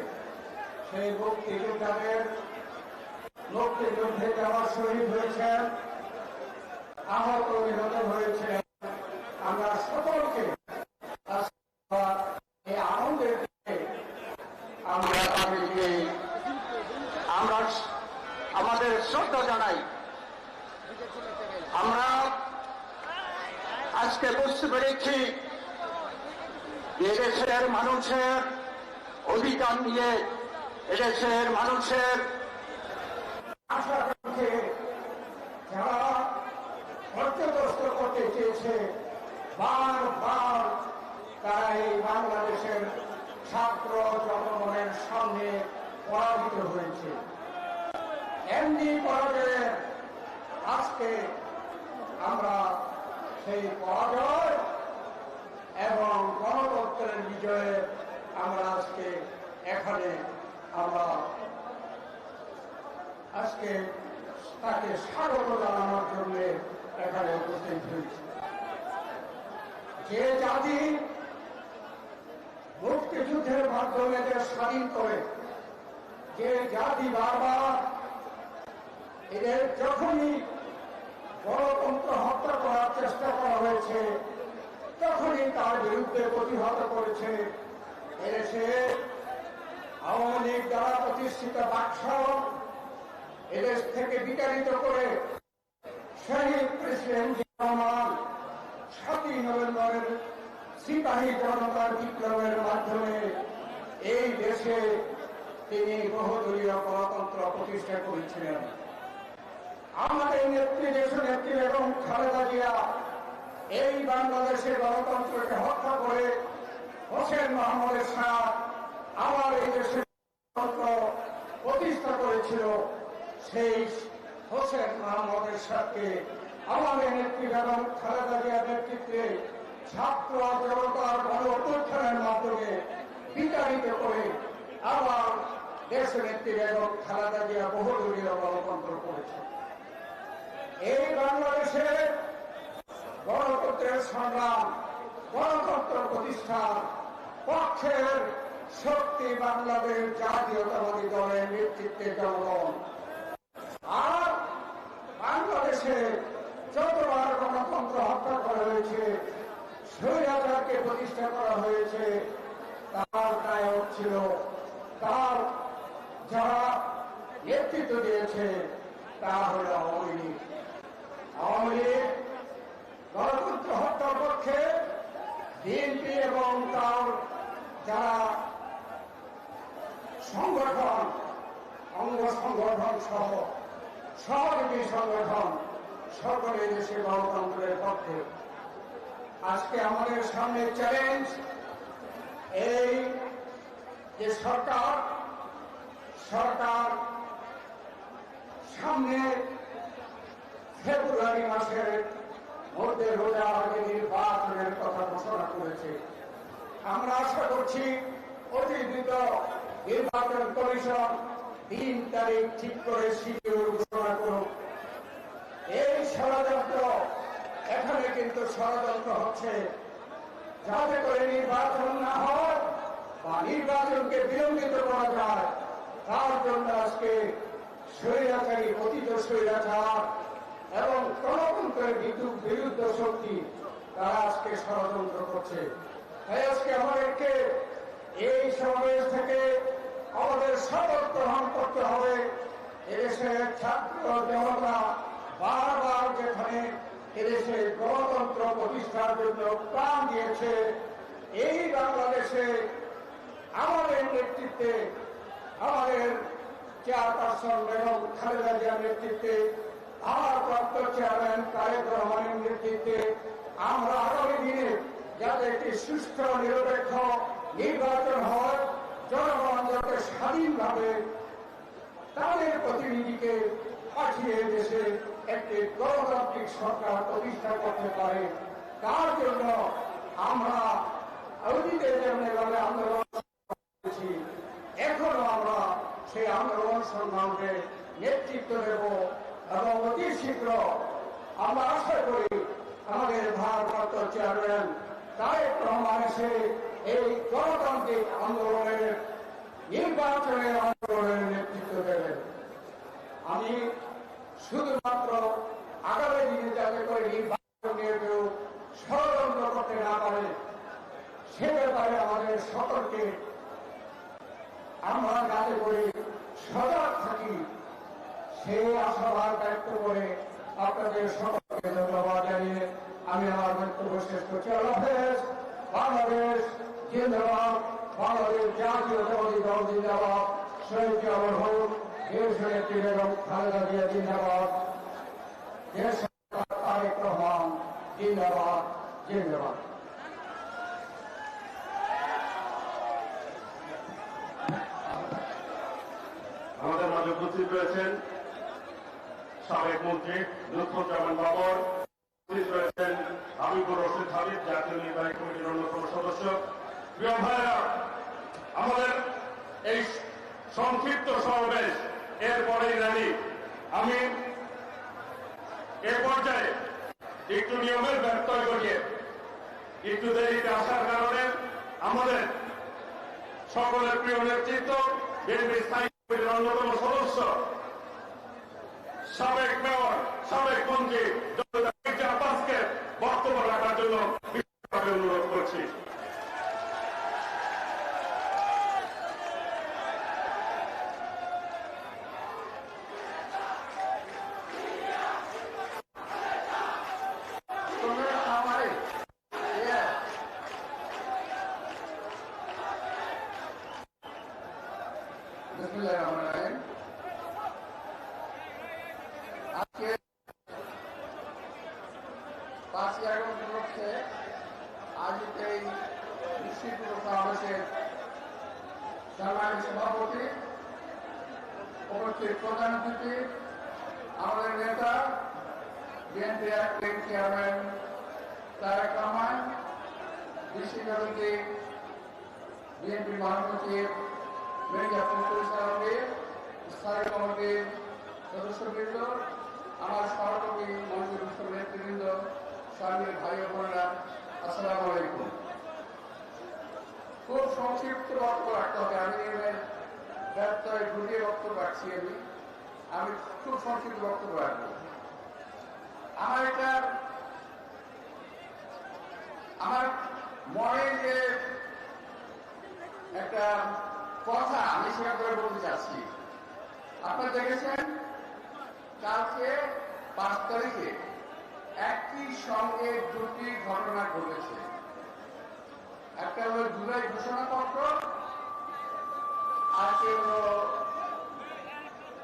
সেই মুক্তিযোদ্ধাদের মুক্তিযুদ্ধে যারা শহীদ হয়েছেন, আহত নিহত হয়েছিলেন, আমরা সকলকে এই আনন্দের আমরা তাদেরকে আমরা আমাদের শ্রদ্ধা জানাই। আমরা আজকে বুঝতে পেরেছি এদেশের মানুষের অধিকার নিয়ে, এদেশের মানুষের আশাকে যারা পর্যদস্ত করতে চেয়েছে, বারবার তারা এই বাংলাদেশের ছাত্র জনগণের সামনে পরাজিত হয়েছে। এমনি পরাজয়ের আজকে আমরা সেই পরাজয় এবং গণতন্ত্রের বিজয়ে আমরা আজকে এখানে আমরা আজকে তাকে স্বাগত জানানোর জন্য এখানে উপস্থিত হয়েছি। যে জাতি মুক্তিযুদ্ধের মাধ্যমে দেশ স্বাধীন করে, যে জাতি বারবার এদের যখনই গণতন্ত্র হত্যা করার চেষ্টা করা হয়েছে, তখনই তার বিরুদ্ধে প্রতিহত করেছে। এদেশে আওয়ামী লীগ দ্বারা প্রতিষ্ঠিত বাকশাল এদেশ থেকে বিতাড়িত করে শহীদ প্রেসিডেন্ট জিয়াউর রহমান 7ই নভেম্বরের সিপাহী জনতার বিপ্লবের মাধ্যমে এই দেশে তিনি বহুদলীয় গণতন্ত্র প্রতিষ্ঠা করেছিলেন। আমাদের নেত্রী, দেশ নেত্রী এবং খালেদা জিয়া এই বাংলাদেশের গণতন্ত্রকে হত্যা করে হোসেন মোহাম্মদের সাথ আবার এই দেশের গণতন্ত্র প্রতিষ্ঠা করেছিল। সেই হোসেন মোহাম্মদের সাথে আমাদের নেত্রী বেগম খালেদা জিয়ার নেতৃত্বে ছাত্র জনতার গণ অভ্যুত্থানের মাধ্যমে বিতাড়িত করে আবার দেশনেত্রী বেগম খালেদা জিয়া বহুদলীয় গণতন্ত্র করেছে। এই বাংলাদেশে গণতন্ত্রের সংগ্রাম, গণতন্ত্র প্রতিষ্ঠার পক্ষের শক্তি বাংলাদেশ জাতীয়তাবাদী দলের নেতৃত্বে জনগণ। আর বাংলাদেশে যতবার গণতন্ত্র হত্যা করা হয়েছে, স্বৈরাচারকে প্রতিষ্ঠা করা হয়েছে, তার নায়ক ছিল, তার যারা নেতৃত্ব দিয়েছে তা হল আওয়ামী লীগ। আওয়ামী লীগ গণতন্ত্র হত্যার পক্ষে বিএনপি এবং তার যারা সংগঠন, অঙ্গ সংগঠন সহ সহযোগী সংগঠন সকলে দেশে গণতন্ত্রের পক্ষে। আজকে আমাদের সামনে চ্যালেঞ্জ, এই যে সরকার সামনে ফেব্রুয়ারি মাসের মধ্যে রোজার আগে নির্বাচনের কথা ঘোষণা করেছে। আমরা আশা করছি অতি দ্রুত নির্বাচন কমিশন 3 তারিখ ঠিক করে শিডিউল ঘোষণা করুক। এই ষড়যন্ত্র, এখানে কিন্তু ষড়যন্ত্র হচ্ছে যাতে করে নির্বাচন না হয় বা নির্বাচনকে বিলম্বিত করা যায়। তার জন্য আজকে স্বৈরাচারী, অতীত স্বৈরাচার এবং গণতন্ত্রের বিরুদ্ধ শক্তি তারা আজকে ষড়যন্ত্র করছে। তাই আজকে আমাদেরকে এই সমাবেশ থেকে আমাদের শপথ গ্রহণ করতে হবে। এদেশের ছাত্র জনতা বারবার যেখানে এদেশে গণতন্ত্র প্রতিষ্ঠার জন্য প্রাণ দিয়েছে, এই বাংলাদেশে আমাদের নেতৃত্বে, আমাদের চেয়ারপারসন বেগম খালেদা জিয়ার নেতৃত্বে, আমার প্রাপ্ত চেয়ারম্যান তারেক রহমানের নেতৃত্বে আমরা আগামী দিনে যাতে একটি সুষ্ঠু নিরপেক্ষ নির্বাচন হয়, জনগণ যাতে স্বাধীনভাবে তাদের প্রতিনিধিকে পাঠিয়ে দেশে একটি গণতান্ত্রিক সরকার প্রতিষ্ঠা করতে পারে, তার জন্য আমরা অতীতে যেমনভাবে আন্দোলন করেছি, এখনো আমরা সেই আন্দোলন সংগ্রামকে নেতৃত্ব দেব এবং অতি শীঘ্র আমরা আশা করি আমাদের ভারপ্রাপ্ত চেয়ারম্যান তারেক রহমান এসে এই গণতান্ত্রিক আন্দোলনের নির্বাচনের আন্দোলনের নেতৃত্ব দেবেন। আমি শুধুমাত্র আগামী দিনে যাতে করে নির্বাচন নিয়ে কেউ ষড়যন্ত্র করতে না পারে সে ব্যাপারে আমাদের সকলকে আমরা যাতে করে সজাগ থাকি সেই আশাবাদ ব্যক্ত করে আপনাদের সকলকে ধন্যবাদ জানিয়ে আমি আমার বক্তব্য শেষ করছি। আল্লাহ হাফেজ। বাংলাদেশ জিন্দাবাদ, বাংলাদেশ জাতীয়তাবাদী দল জিন্দাবাদ, শহীদ জিয়াউর হোক, দেশনেত্রী বেগম খালেদা জিয়া জিন্দাবাদ, দেশ তারেক রহমান জিন্দাবাদ, জিন্দাবাদ। আমাদের মাঝে উপস্থিত রয়েছেন সাবেক মন্ত্রী লুৎফুজ্জামান বাবর, উপস্থিত রয়েছেন হাবিবুর রশিদ হাবিব, জাতীয় নির্বাহী কমিটির অন্যতম সদস্য। প্রিয় ভাইরা, আমাদের এই সংক্ষিপ্ত সমাবেশ এরপরেই র্যালি। আমি এ পর্যায়ে একটু নিয়মের ব্যত্যয় ঘটিয়ে একটু দেরিতে আসার কারণে আমাদের সকলের প্রিয় নেতৃত্ব, বিএনপি স্থায়ী কমিটির অন্যতম সদস্য, সাবেক মেয়র, সাবেক মন্ত্রী মির্জা আব্বাসকে বক্তব্য রাখার জন্য বিশেষভাবে অনুরোধ করছি। আজকে 5ই আগস্ট উপলক্ষে আয়োজিত এই নিশ্চিতপুর সমাবেশের সংগ্রামী সভাপতি, উপস্থিত প্রধান অতিথি, আমাদের নেতা BNP acting chairman Tarique Rahman, বিশিষ্ট অতিথি বিএনপি মহাসচিব মির্জা ফখরুল ইসলাম, ঘুরিয়ে বক্তব্য রাখছি। আমি খুব সংক্ষিপ্ত বক্তব্য রাখবো। আমার মনে যে একটা কথা আমি সেটা করে বলতে চাচ্ছি। আপনারা দেখেছেন কালকে 5 তারিখে একই সঙ্গে দুটি ঘটনা ঘটেছে। একটা হলো জুলাই ঘোষণাপত্র, আর কে হলো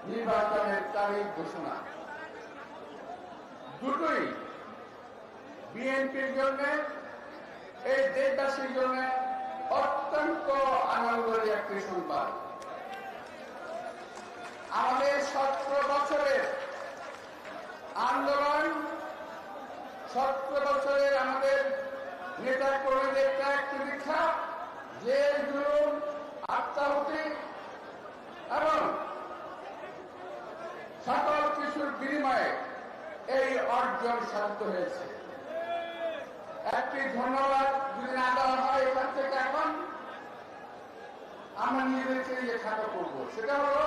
নির্বাচনের তারিখ ঘোষণা। দুটোই বিএনপির জন্য, এই দেশবাসীর জন্য অত্যন্ত আনন্দের একটি সংবাদ। আমাদের 17 বছরের আন্দোলন, 17 বছরের আমাদের নেতা কর্মীদের ত্যাগ প্রতীক্ষা, জেল জুলুম, আত্মাহুতি এবং সকল কিছুর বিনিময়ে এই অর্জন সাধিত হয়েছে। একটি ধন্যবাদ যদি না দেওয়া হয় এখান থেকে, এখন আমরা নিজেদেরকে নিয়ে খাটো করবো। সেটা হলো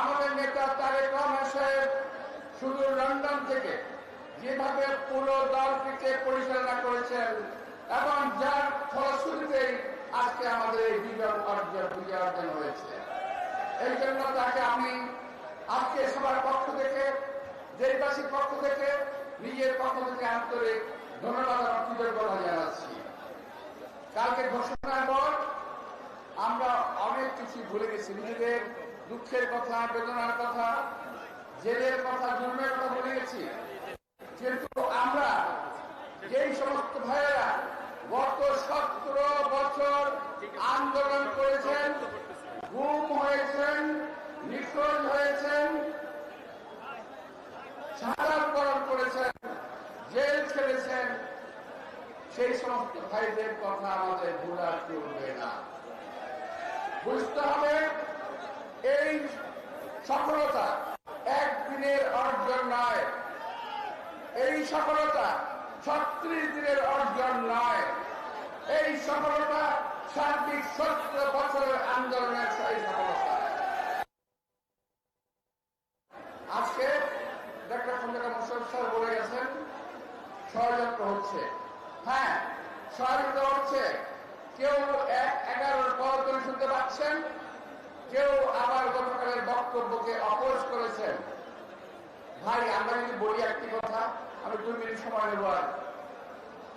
আমাদের নেতা তারেক রহমান সাহেব শুধু লন্ডন থেকে যেভাবে পুরো দলটিকে পরিচালনা করেছেন এবং যার ফলশ্রুতিতেই আজকে আমাদের এই বিজয় অর্জন হয়েছে। এই জন্য তাকে আমি আজকে সবার পক্ষ থেকে, দেশবাসীর পক্ষ থেকে, নিজের পক্ষ থেকে আন্তরিক ধন্যবাদ এবং কৃতজ্ঞতা জানাচ্ছি। কালকে ঘোষণার পর আমরা অনেক কিছু ভুলে গেছি। নিজেদের দুঃখের কথা, বেদনার কথা, জেলের কথা, জন্মের কথা ভুলে গেছি। কিন্তু আমরা যেই সমস্ত ভাইয়েরা গত 17 বছর আন্দোলন করেছেন, গুম হয়েছেন, নিখোঁজ হয়েছেন, শাহাদাত বরণ করেছেন, জেল ছেড়েছেন, সেই সমস্ত ভাইদের কথা আমাদের ভুলা চলবে না। বুঝতে হবে এই সফলতা একদিনের অর্জন নয়, এই সফলতা 36 দিনের অর্জন নয়, এই সফলতা সার্বিক 17 বছরের আন্দোলনের সেই সফলতা। আজকে ডক্টর খন্দকার মোশাররফ স্যার বলে গেছেন ষড়যন্ত্র হচ্ছে। হ্যাঁ, ষড়যন্ত্র হচ্ছে। কেউ 11-র পর করে শুনতে পাচ্ছেন, কেউ আবার গতকালের বক্তব্যকে অপোজ করেছেন। ভাই, আমরা যদি বলি একটি কথা, আমি 2 মিনিট সময় নেব।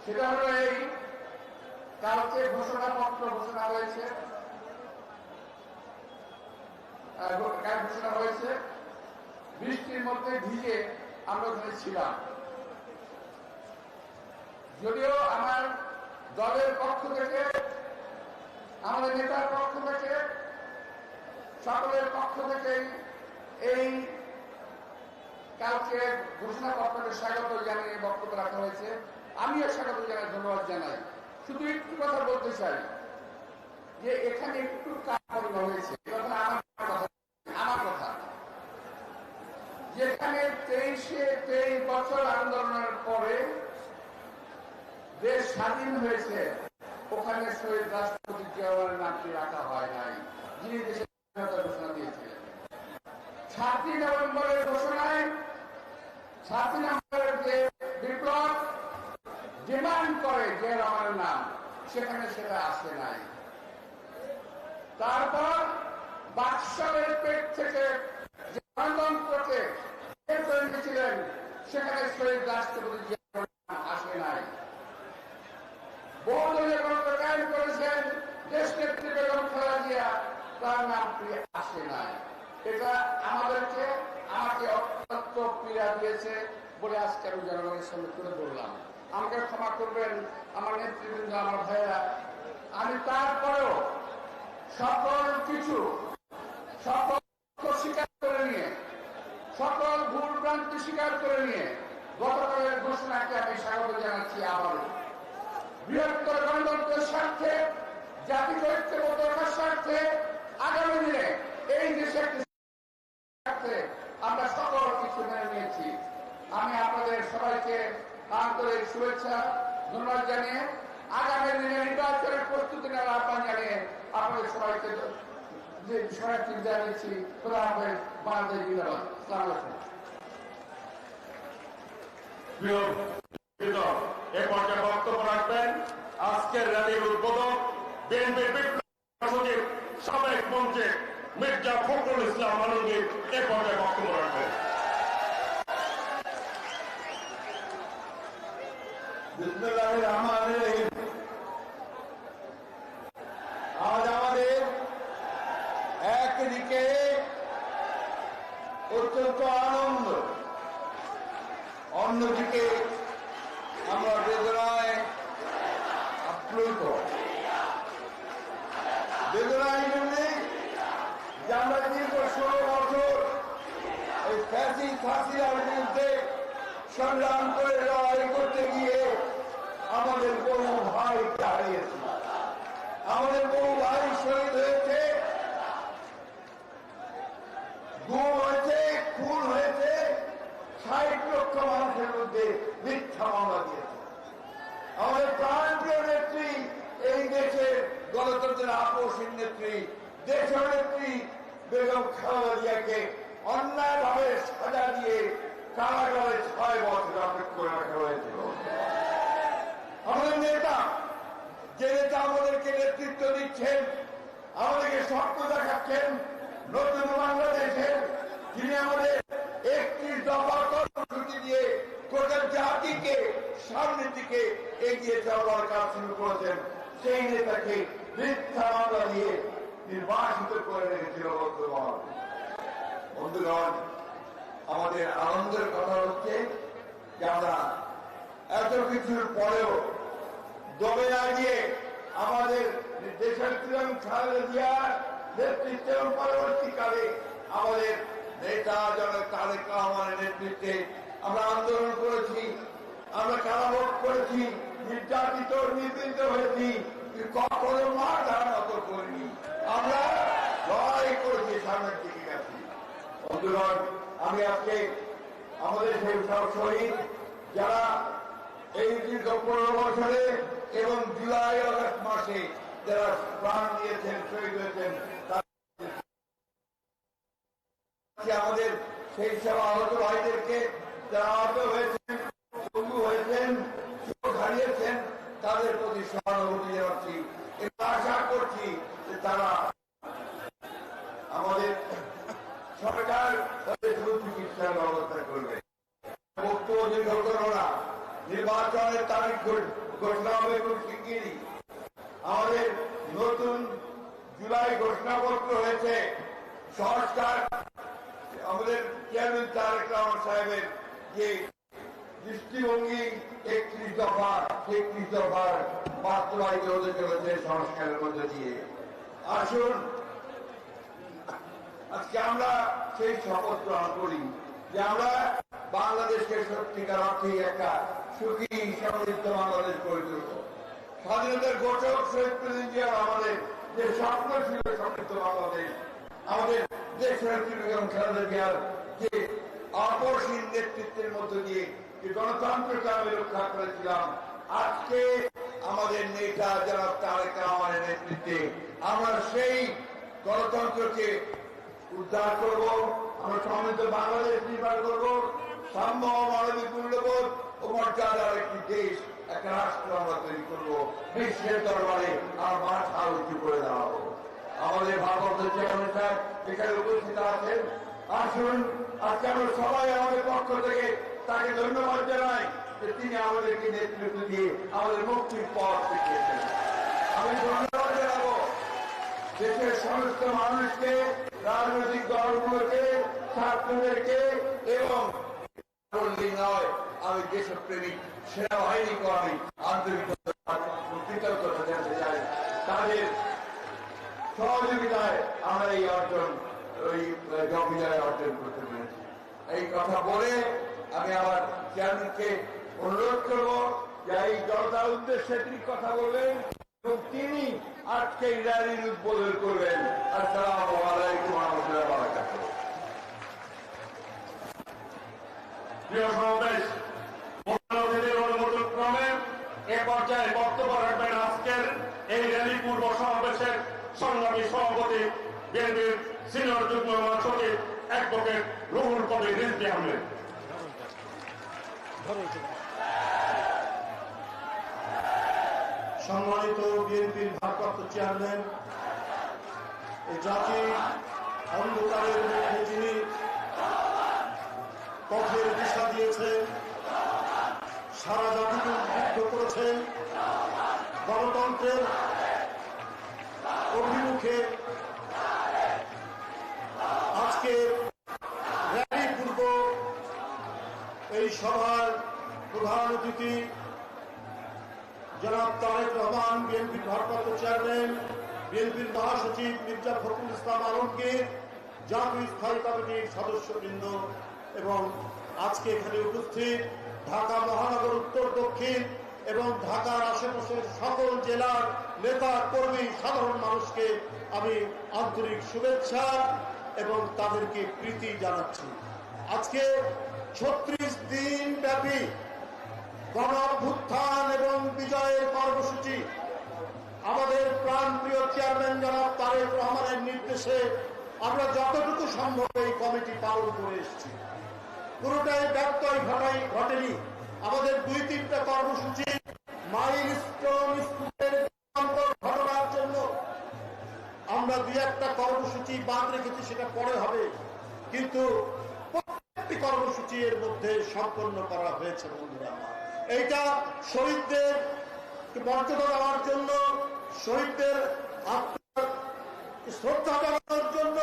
সেটা হলো এই, কালকে ঘোষণাপত্র ঘোষণা হয়েছে, ঘোষণা হয়েছে, বৃষ্টির মধ্যে ভিজে আমরা ওখানে ছিলাম। যদিও আমার দলের পক্ষ থেকে, আমাদের নেতার পক্ষ থেকে, সকলের পক্ষ থেকে এই কালকে ঘোষণাপত্রকে স্বাগত জানিয়ে বক্তব্য রাখা হয়েছে। আমিও স্বাগত জানাই, ধন্যবাদ জানাই। শুধু একটু কথা বলতে চাই যে এখানে একটু কাজ হয়েছে। আমার কথা, যেখানে 23 বছর আন্দোলনের পরে দেশ স্বাধীন হয়েছে, ওখানে শহীদ রাষ্ট্রপতি জিয়াউর নামটি রাখা হয় নাই, যিনি দেশের স্বাধীনতার ঘোষণা দিয়েছিলেন। 7 নভেম্বরের ঘোষণায়, 7 নভেম্বরের যে বিপ্লব ডিমান্ড করে জিয়া রহমানের নাম, সেখানে সেটা আসে নাই। তারপর বাকশালের পেট থেকে যে গণতন্ত্রকে বের করে নিয়েছিলেন, সেখানে শহীদ রাষ্ট্রপতি জিয়াউর নাম আসে নাই। বহুদলীয় গণতন্ত্র কায়েম করেছেন দেশ নেত্রী বেগম খালেদা জিয়া, তার নামটি আসে নাই। এটা আমাকে অত্যন্ত পীড়া দিয়েছে বলে আজকে আমি জনগণের সামনে তুলে ধরলাম। আমাকে ক্ষমা করবেন আমার নেতৃবৃন্দ, আমার ভাইয়েরা। আমি তারপরেও সকল কিছু, সকল স্বীকার করে নিয়ে, সকল ভুল ভ্রান্তি স্বীকার করে নিয়ে গতকালের ঘোষণাকে আমি স্বাগত জানাচ্ছি। আবারও বৃহত্তর গণতন্ত্রের স্বার্থে, জাতির ঐক্যবদ্ধ রাখার স্বার্থে, আগামী দিনে এই দেশের স্বার্থে আমরা সকল কিছু মেনে নিয়েছি। আমি আপনাদের সবাইকে আন্তরিক শুভেচ্ছা, ধন্যবাদ জানিয়ে আগামী দিনে নির্বাচনের প্রস্তুতি নেওয়ার আহ্বান জানিয়ে আপনাদের সবাইকে যে সরাসরি জানিয়েছি খোলা হবে বাংলাদেশ জিন্দাবাদ। আসসালামু আলাইকুম। প্রিয় এ পর্যায়ে বক্তব্য রাখবেন আজকের র্যালির উদ্বোধক বিএনপির বিপ্লবী সচিব সাবেক মন্ত্রী মির্জা ফখরুল ইসলাম আলমগীর এ পর্যায়ে বক্তব্য রাখবেন। বিসমিল্লাহির রহমানির রহিম। আজ আমাদের একদিকে অত্যন্ত আনন্দ, অন্যদিকে আমরা বেদনায় আপ্লুত। বেদনায় জন্যে যে আমরা দীর্ঘ 16 বছর এই ফাঁসির বিরুদ্ধে সংগ্রাম করে লড়াই করতে গিয়ে আমাদের বহু ভাই হারিয়েছি, আমাদের বহু ভাই শহীদ হয়েছে, গুম হয়েছে, খুন হয়েছে, 60 লক্ষ মানুষের মধ্যে মিথ্যা মামলা দিয়েছে। আমাদের প্রাণপ্রিয় নেত্রী, এই দেশের গণতন্ত্রের আপসীন নেত্রী, দেশের নেত্রী বেগম খালেদা জিয়াকে অন্যায়ভাবে সাজা দিয়ে কারাগারে 6 বছর অপেক্ষা করে রাখা হয়েছিল। আমাদের নেতা, যে নেতা আমাদেরকে নেতৃত্ব দিচ্ছেন, আমাদেরকে স্বপ্ন দেখাচ্ছেন নতুন বাংলাদেশের, তিনি আমাদের 31 দফা কর্মসূচি দিয়ে গোটা জাতিকে সামনের দিকে এগিয়ে যাওয়ার কাজ শুরু করেছেন, সেই নেতাকে মিথ্যা মামলা দিয়ে নির্বাসিত করে রেখেছিল বর্তমান। বন্ধুগণ, আমাদের আনন্দের কথা হচ্ছে যে আমরা এত কিছুর পরেও দমে না গিয়ে আমাদের দেশের তৃণমূল খালেদা জিয়ার নেতৃত্বে এবং পরবর্তীকালে আমাদের নেতা জনক তারেক রহমানের নেতৃত্বে আমরা আন্দোলন করেছি, আমরা কারাভোগ করেছি, নির্যাতিত নিপীড়িত হয়েছি, কখনো মার ধারণত করিনি, আমরা লড়াই করেছি, সামনের দিকে গেছি। বন্ধুগণ, আমি আজকে আমাদের সেই সব শহীদ যারা এই দীর্ঘ 15 বছরে এবং জুলাই আগস্ট মাসে যারা প্রাণ দিয়েছেন, শহীদ হয়েছেন, আমাদের সেই সব আহত ভাইদেরকে যারা আহত হয়েছেন, বন্ধু হয়েছেন, চোখ হারিয়েছেন, তাদের প্রতি সহানুভূতি জানাচ্ছি। আশা করছি যে তারা আমাদের সরকার তাদের সুচিকিৎসার ব্যবস্থা করবে। বক্তব্য দীর্ঘ করবো না, নির্বাচনের তারিখ ঘোষণা হবে খুব শিগগিরই। আমাদের নতুন জুলাই ঘোষণাপত্র হয়েছে, সংস্কার আমাদের চেয়ারম্যান তারেক রহমান সাহেবের যে দৃষ্টিভঙ্গি 31 দফার বাস্তবায়িত হতে চলেছে সংস্কারের মধ্যে দিয়ে। আসুন আজকে আমরা সেই শপথ গ্রহণ করি যে আমরা বাংলাদেশকে সত্যিকার অর্থে একটা সুখী সমৃদ্ধ বাংলাদেশ গড়ে তুলব। স্বাধীনতার ঘোষক শহীদ প্রেসিডেন্ট জিয়া আমাদের যে স্বপ্ন ছিল সমৃদ্ধ বাংলাদেশ, আমাদের দেশের বেগম খালেদা জিয়ার যে আপসীন নেতৃত্বের মধ্য দিয়ে যে গণতন্ত্রকে আমি রক্ষা করেছিলাম, আজকে আমাদের নেতা যারা তারেক রহমানের নেতৃত্বে আমরা সেই গণতন্ত্রকে উদ্ধার করব, আমরা সমৃদ্ধ বাংলাদেশ নির্মাণ করব, সাম্য মানবিক মূল্যবোধ ও মর্যাদার একটি দেশ, একটা রাষ্ট্র আমরা তৈরি করব, বিশ্বের দরবারে আর মাথা উঁচু করে দাঁড়াবো। আমাদের ভারতবর্ষের চেয়ারম্যান সাহেব এখানে উপস্থিত আছেন, আসুন আজকে আমরা সবাই আমাদের পক্ষ থেকে তাকে ধন্যবাদ জানাই যে তিনি আমাদেরকে নেতৃত্ব দিয়ে আমাদের মুক্তির পথ দেখিয়েছেন। আমি ধন্যবাদ জানাবো দেশের সমস্ত মানুষকে, রাজনৈতিক দলগুলোকে, ছাত্রদেরকে এবং নয়, আমি দেশপ্রেমিক সেনাবাহিনীকে আমি আন্তরিক কৃতজ্ঞতা জানাতে চাই। তাদের সহযোগিতায় আমরা এই অর্জন, ওই বিজয় অর্জন করতে পেরেছি। এই কথা বলে আমি আমার চেয়ারম্যানকে অনুরোধ করব যে এই জনতার উদ্দেশ্যে তিনি কথা বলবেন এবং তিনি আজকে এই র্যালির উদ্বোধন করবেন। আসসালামু আলাইকুম ওয়া রাহমাতুল্লাহি ওয়া বারাকাতুহু। প্রিয় সমাবেশ, অতিথির অনুমোদন ক্রমে এ পর্যায়ে বক্তব্য রাখবেন আজকের এই র্যালি পূর্ব সমাবেশের সংগ্রামী সভাপতি বিএনপি সিনিয়র যুগ্ম মহাসচিব অ্যাডভোকেট রুহুল কবির রিজভী আহমেদ। সম্মানিত বিএনপির ভারপ্রাপ্ত চেয়ারম্যান, এই জাতির অন্ধকারের মধ্যে যিনি পথের দিশা দিয়েছেন, সারা জাতিকে উদ্বুদ্ধ করেছেন, গণতন্ত্রের অভিমুখে আজকে র্যালি পূর্ব এই সভার প্রধান অতিথি জনাব তারেক রহমান, বিএনপির ভারপ্রাপ্ত চেয়ারম্যান, বিএনপির মহাসচিব মির্জা ফখরুল ইসলাম আলমগীর, জাতীয় স্থায়ী কমিটির সদস্যবৃন্দ এবং আজকে এখানে উপস্থিত ঢাকা মহানগর উত্তর দক্ষিণ এবং ঢাকার আশেপাশের সকল জেলার নেতা কর্মী সাধারণ মানুষকে আমি আন্তরিক শুভেচ্ছা এবং তাদেরকে প্রীতি জানাচ্ছি। আজকে 36 দিন ব্যাপী গণ অভ্যুত্থান এবং বিজয়ের কর্মসূচি আমাদের প্রাণপ্রিয় চেয়ারম্যান জনাব তারেক রহমানের নির্দেশে আমরা যতটুকু সম্ভব এই কমিটি পালন করে এসেছি। পুরোটাই ব্যত্যয় ঘটেনি। আমাদের 2-3টা কর্মসূচি মাইলস্টোন স্কুলের ঘটনার জন্য আমরা 2-1টা কর্মসূচি বাদ রেখেছি, সেটা পরে হবে, কিন্তু প্রত্যেকটি কর্মসূচি এর মধ্যে সম্পন্ন করা হয়েছে। বন্ধুরা, এইটা শহীদদের মর্যাদা দেওয়ার জন্য, শহীদদের শ্রদ্ধা জানানোর জন্য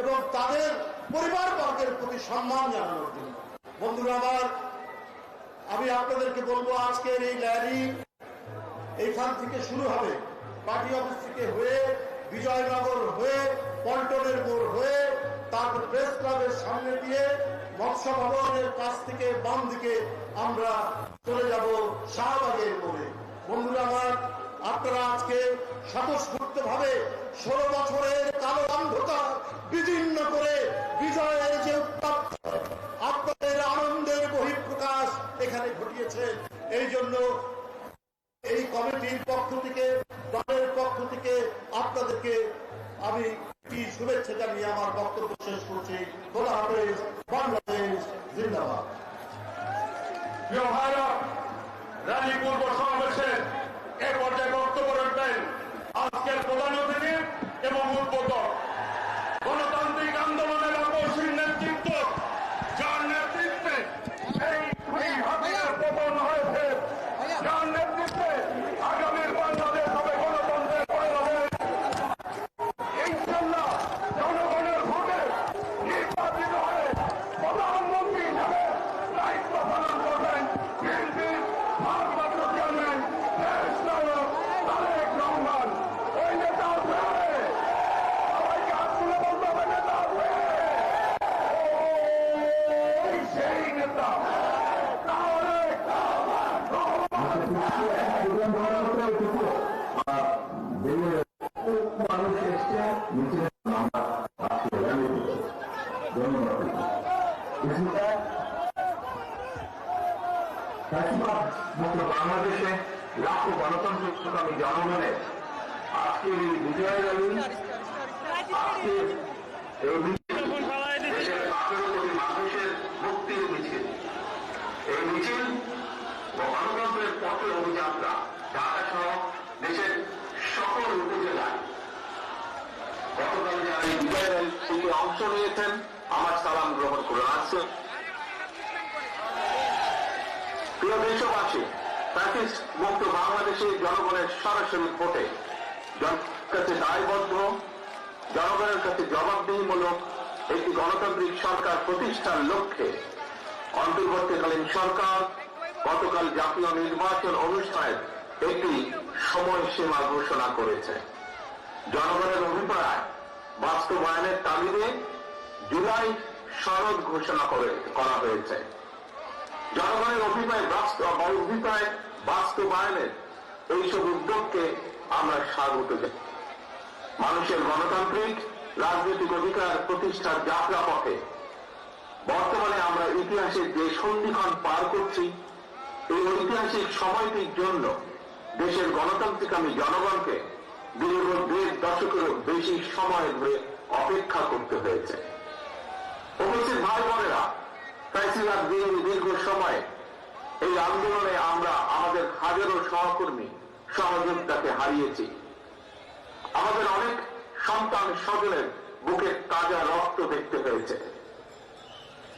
এবং তাদের পরিবার বর্গের প্রতি সম্মান জানানোর জন্য। বন্ধুরা আমার, আমি আপনাদেরকে বলবো, আজকের এই র্যালি এইখান থেকে শুরু হবে, পার্টি অফিস থেকে হয়ে বিজয়নগর হয়ে পল্টনের মোড় হয়ে তারপর প্রেস ক্লাবের সামনে দিয়ে মৎস্য ভবনের কাছ থেকে বাম দিকে আমরা চলে যাব শাহবাগের মোড়ে। বন্ধুরা আমার, আপনারা আজকে স্বতঃস্ফূর্ত ভাবে 16 বছরের কালো অন্ধকার বিদীর্ণ করে বিজয়ের যে উত্তাপ, আপনাদের আনন্দের বহিঃপ্রকাশ এখানে ঘটিয়েছে। এই জন্য এই কমিটির পক্ষ থেকে, দলের পক্ষ থেকে আপনাদেরকে আমি কি শুভেচ্ছা জানিয়ে আমার বক্তব্য শেষ করছি। খোদা হাফেজ, বাংলাদেশ জিন্দাবাদ। প্রিয় ভাইরা, র্যালি পূর্ব সমাবেশে এ পর্যায়ে বক্তব্য রাখবেন আজকের প্রধান অতিথি এবং উদ্বোধক, গণতান্ত্রিক আন্দোলনের অপসীম নেতৃত্ব, যার নেতৃত্বে এই হাতিয়ার পতন হয়েছে, যার নেতৃত্বে আগামীর বাংলাদেশ হবে গণতন্ত্রের পরিণামে। ইনশাআল্লাহ জনগণের ভোটে নির্বাচিত হয়ে প্রধানমন্ত্রী হিসেবে দায়িত্ব পালন করবেন বিএনপির ভারপ্রাপ্ত চেয়ারম্যান দেশ নায়ক তারেক রহমান। ওই নেতা আছে, সবাইকে হাত তুলে বলতে হবে, নেতা আছে, ওই সেই নেতা তারেক মানুষ এসছে নিচে আমরা আজকে র্যালি দিচ্ছি। ধন্যবাদ। বাংলাদেশে লাখো গণতন্ত্রকামী জনগণের আজকের এই বিজয় র্যালি, আজকের এই মিছিল দেশের 18 কোটি মানুষের মুক্তির মিছিল। এই মিছিল ও গণতন্ত্রের পথে অভিযাত্রা ঢাকা সহ দেশের সকল উপজেলায় গতকাল যারা এই বিজয় র্যালিতে অংশ নিয়েছেন আমার সালাম গ্রহণ করে আসছে। প্রিয় দেশবাসী, প্যাকেজ মুক্ত বাংলাদেশের জনগণের সরাসরি ভোটে কাছে দায়বদ্ধ, জনগণের কাছে জবাবদিহিমূলক একটি গণতান্ত্রিক সরকার প্রতিষ্ঠার লক্ষ্যে অন্তর্বর্তীকালীন সরকার গতকাল জাতীয় নির্বাচন অনুষ্ঠানের একটি সময়সীমা ঘোষণা করেছে। জনগণের অভিপ্রায় বাস্তবায়নের তাগিদে জুলাই সনদ ঘোষণা করা হয়েছে। জনগণের অভিপ্রায় বাস্তবায়নের এইসব উদ্যোগকে আমরা স্বাগত জানাই। মানুষের গণতান্ত্রিক রাজনৈতিক অধিকার প্রতিষ্ঠার যাত্রা পথে বর্তমানে আমরা ইতিহাসের যে সন্ধিক্ষণ পার করছি, এই ঐতিহাসিক সময়টির জন্য দেশের গণতান্ত্রিকামী জনগণকে দীর্ঘ 1.5 দশকেরও বেশি সময় ধরে অপেক্ষা করতে হয়েছে। উপস্থিত ভাই বোনেরা, ফ্যাসিবাদ বিরোধী দীর্ঘ সময় এই আন্দোলনে আমরা আমাদের হাজারো সহকর্মী সহযোগিতাকে হারিয়েছি। আমাদের অনেক সন্তান স্বজনের বুকে তাজা রক্ত দেখতে হয়েছে।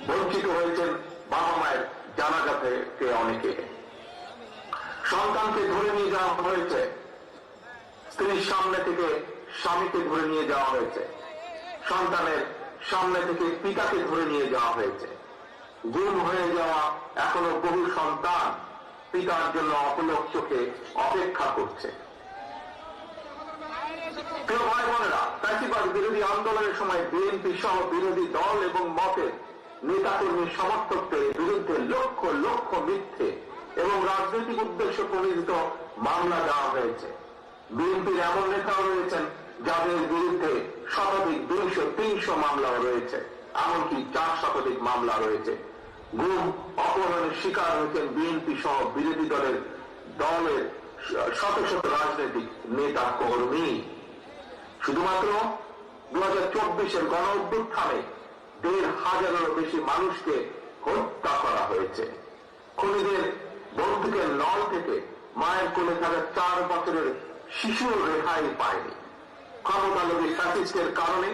বঞ্চিত হয়েছেন বাবা মায়ের জানাজা থেকে অনেকে। সন্তানকে ধরে নিয়ে যাওয়া হয়েছে, স্ত্রীর সামনে থেকে স্বামীকে ধরে নিয়ে যাওয়া হয়েছে, সন্তানের সামনে থেকে পিতাকে ধরে নিয়ে যাওয়া হয়েছে। গুম হয়ে যাওয়া এখনো বহু সন্তান পিতার জন্য অপলক চোখে অপেক্ষা করছে। প্রিয় ভাই বোনেরা, ফ্যাসিবাদ বিরোধী আন্দোলনের সময় বিএনপি সহ বিরোধী দল এবং মতের নেতাকর্মী সমর্থকদের বিরুদ্ধে লক্ষ লক্ষ মিথ্যে এবং রাজনৈতিক উদ্দেশ্য প্রণোদিত মামলা দেওয়া হয়েছে। বিএনপির এমন নেতাও রয়েছেন যাদের বিরুদ্ধে শতাধিক 200-300 মামলাও রয়েছে, এমনকি 4 শতাধিক মামলা রয়েছে। গুম অপহরণের শিকার হয়েছেন বিএনপি সহ বিরোধী দলের শত শত রাজনৈতিক নেতা কর্মী। শুধুমাত্র 2024-এর গণ অভ্যুত্থানে 1,500-এরও বেশি মানুষকে হত্যা করা হয়েছে। খুনিদের বন্দুকের নল থেকে মায়ের কোলে থাকা 4 বছরের শিশু রেহাই পায়নি। ক্ষমতালোভী ফ্যাসিস্টের কারণে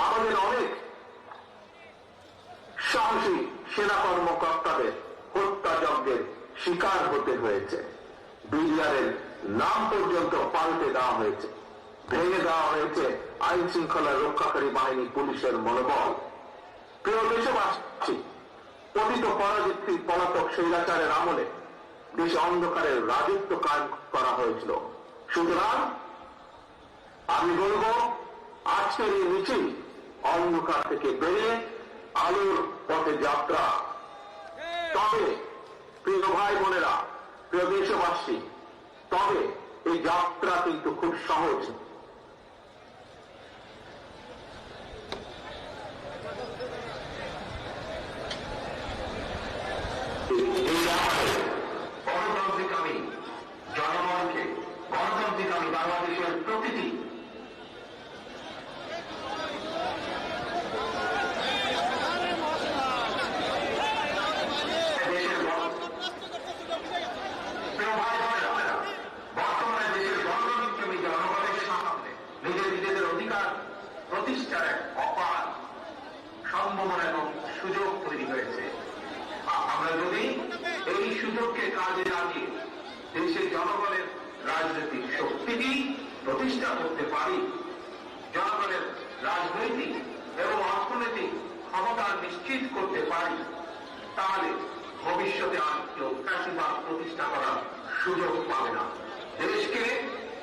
আমাদের অনেক সাহসী সেনা কর্মকর্তাদের হত্যাযজ্ঞের শিকার হতে হয়েছে। বিডিআরের নাম পর্যন্ত পাল্টে দেওয়া হয়েছে, ভেঙে দেওয়া হয়েছে আইন শৃঙ্খলা রক্ষাকারী বাহিনী পুলিশের মনোবল। প্রিয় দেশবাসী, পতিত পরাজিত পলাতক স্বৈরাচারের আমলে দেশে অন্ধকারের রাজত্ব কায়েম করা হয়েছিল। সুতরাং আমি বলবো, আজকের এই মিছিল অন্ধকার থেকে বেরিয়ে আলোর পথে যাত্রা। তবে প্রিয় ভাই বোনেরা, প্রিয় দেশবাসী, তবে এই যাত্রা কিন্তু খুব সহজ। গণতান্ত্রিক আমি জনগণকে, গণতান্ত্রিক আমি বাংলাদেশের প্রতিটি প্রতিষ্ঠার এক অপার সম্ভাবনা এবং সুযোগ তৈরি হয়েছে। আমরা যদি এই সুযোগকে কাজে লাগিয়ে দেশের জনগণের রাজনৈতিক শক্তিকে প্রতিষ্ঠা করতে পারি, জনগণের রাজনৈতিক এবং অর্থনৈতিক ক্ষমতা নিশ্চিত করতে পারি, তাহলে ভবিষ্যতে আর কেউ ফ্যাসিবাদ প্রতিষ্ঠা করার সুযোগ পাবে না, দেশকে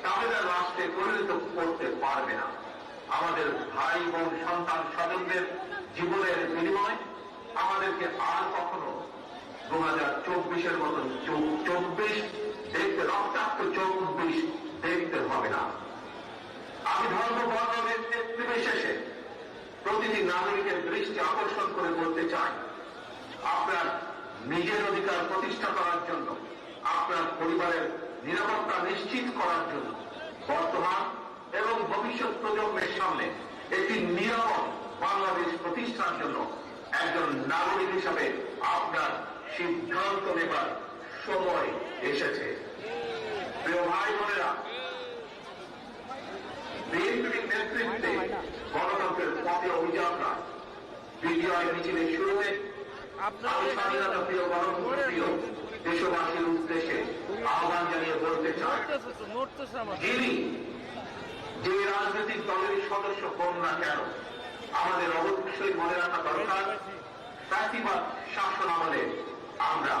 কাবেদার রাষ্ট্রে পরিণত করতে পারবে না। আমাদের ভাই বোন সন্তান স্বজনদের জীবনের বিনিময় আমাদেরকে আর কখনো 2024-এর মতন 24 দেখতে, রক্তাক্ত 24 দেখতে হবে না। আমি ধর্ম বর্ণ নির্বিশেষে প্রতিটি নাগরিকের দৃষ্টি আকর্ষণ করে বলতে চাই, আপনার নিজের অধিকার প্রতিষ্ঠা করার জন্য, আপনার পরিবারের নিরাপত্তা নিশ্চিত করার জন্য, বর্তমান এবং ভবিষ্যৎ প্রজন্মের সামনে একটি নিরাপদ বাংলাদেশ প্রতিষ্ঠার জন্য একজন নাগরিক হিসাবে আপনার সিদ্ধান্ত নেবার সময় এসেছে। প্রিয় ভাই বোনেরা, বিএনপির নেতৃত্বে গণতন্ত্রের পথে অভিযাত্রা বিজয় মিছিলের শুরুতে আমি স্বাধীনতা প্রিয় গণতন্ত্র প্রিয় দেশবাসীর উদ্দেশ্যে আহ্বান জানিয়ে বলতে চাই, যিনি যে রাজনৈতিক দলের সদস্য হন না কেন, আমাদের অবশ্যই মনে রাখা দরকার, ফ্যাসিবাদ শাসন আমলে আমরা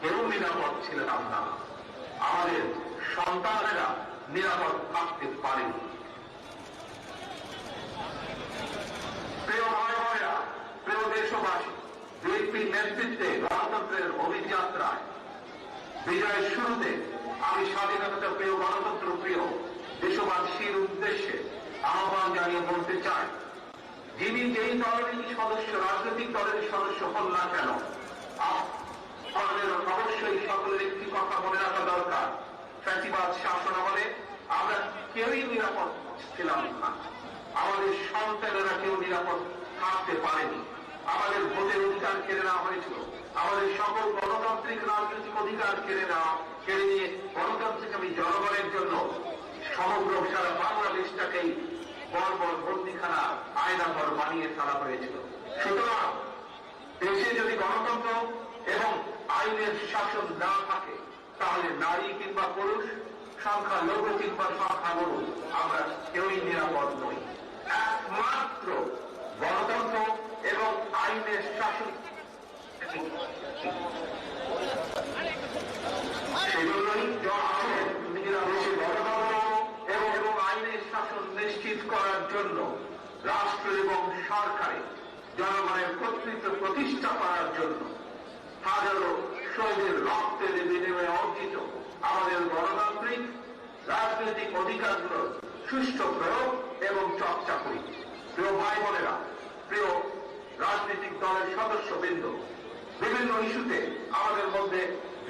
কেউ নিরাপদ ছিলাম না, আমাদের সন্তানেরা নিরাপদ থাকতে পারেনি। প্রিয় ভাই বোনেরা, প্রিয় দেশবাসী, বিএনপির নেতৃত্বে গণতন্ত্রের অভিযাত্রায় বিজয়ের শুরুতে আমি স্বাধীনতা প্রিয় গণতন্ত্র প্রিয় দেশবাসীর উদ্দেশ্যে আহ্বান জানিয়ে বলতে চাই, যিনি যেই দলেরই সদস্য, রাজনৈতিক দলের সদস্য হন না কেন, আমাদের অবশ্যই সকলের একটি কথা মনে রাখা দরকার, ফ্যাসিবাদ শাসন আমলে আমরা কেউই নিরাপদ ছিলাম না, আমাদের সন্তানেরা কেউ নিরাপদ থাকতে পারেনি। আমাদের ভোটের অধিকার কেড়ে নেওয়া হয়েছিল, আমাদের সকল গণতান্ত্রিক রাজনৈতিক অধিকার কেড়ে নিয়ে গণতান্ত্রিক জনগণের জন্য সমগ্র সারা বাংলাদেশটাকেই বর্বর বন্দিখানা আয়নাঘর বানিয়ে ফেলা হয়েছিল। সুতরাং দেশে যদি গণতন্ত্র এবং আইনের শাসন না থাকে, তাহলে নারী কিংবা পুরুষ, সংখ্যালঘু কিংবা সংখ্যাগুরু, আমরা কেউই নিরাপদ নই। একমাত্র গণতন্ত্র এবং আইনের শাসন, সেজন্যই দেশে গণতন্ত্র এবং আইনের শাসন নিশ্চিত করার জন্য রাষ্ট্র এবং সরকারে জনগণের কর্তৃত্ব প্রতিষ্ঠা করার জন্য হাজারো শহীদের রক্তের বিনিময়ে অর্জিত আমাদের গণতান্ত্রিক রাজনৈতিক অধিকারগুলোর সুষ্ঠু প্রয়োগ এবং চর্চা করি। প্রিয় ভাই বোনেরা, প্রিয় রাজনৈতিক দলের সদস্যবৃন্দ, বিভিন্ন ইস্যুতে আমাদের মধ্যে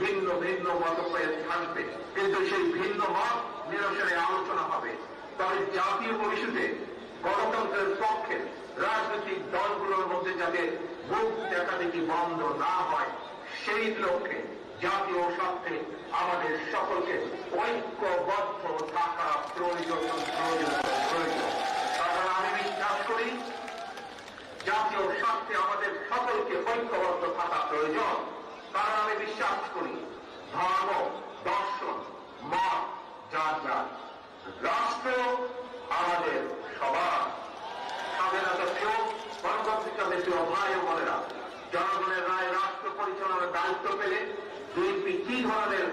ভিন্ন ভিন্ন মতভেদ থাকবে, কিন্তু সেই ভিন্ন মত নিরসনে আলোচনা হবে। তবে জাতীয় ইস্যুতে গণতন্ত্রের পক্ষে রাজনৈতিক দলগুলোর মধ্যে যাতে মুখ দেখাদেখি বন্ধ না হয়, সেই লক্ষ্যে জাতীয় স্বার্থে আমাদের সকলকে ঐক্যবদ্ধ থাকা প্রয়োজন। কারণ আমি বিশ্বাস করি জাতীয় স্বার্থে আমাদের সকলকে ঐক্যবদ্ধ থাকা প্রয়োজন। কারণ আমি বিশ্বাস করি ধর্ম, দর্শন, মত যার যার, রাষ্ট্র আমাদের সবার। স্বাধীনতা প্রিয় গণতান্ত্রিক প্রিয় ভাই ও বোনেরা, জনগণের রায় রাষ্ট্র পরিচালনার দায়িত্ব পেলে বিএনপি কি ধরনের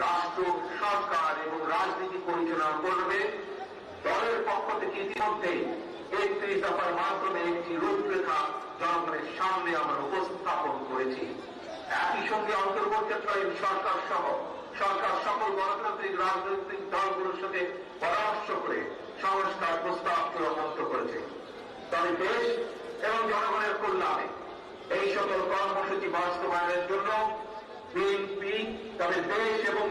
রাষ্ট্র, সরকার এবং রাজনীতি পরিচালনা করবে, দলের পক্ষ থেকে ইতিমধ্যে ৩১ দফার মাধ্যমে একটি রূপরেখা জনগণের সামনে আমরা উপস্থাপন করেছি। একই সঙ্গে অন্তর্বর্তীকালীন সরকার সহ সরকার সকল গণতান্ত্রিক রাজনৈতিক দলগুলোর সাথে পরামর্শ করে সংস্কার প্রস্তাব চূড়ান্ত করেছে। তবে দেশ এবং জনগণের কল্যাণে এই সকল কর্মসূচি বাস্তবায়নের জন্য বিএনপি দেশ এবং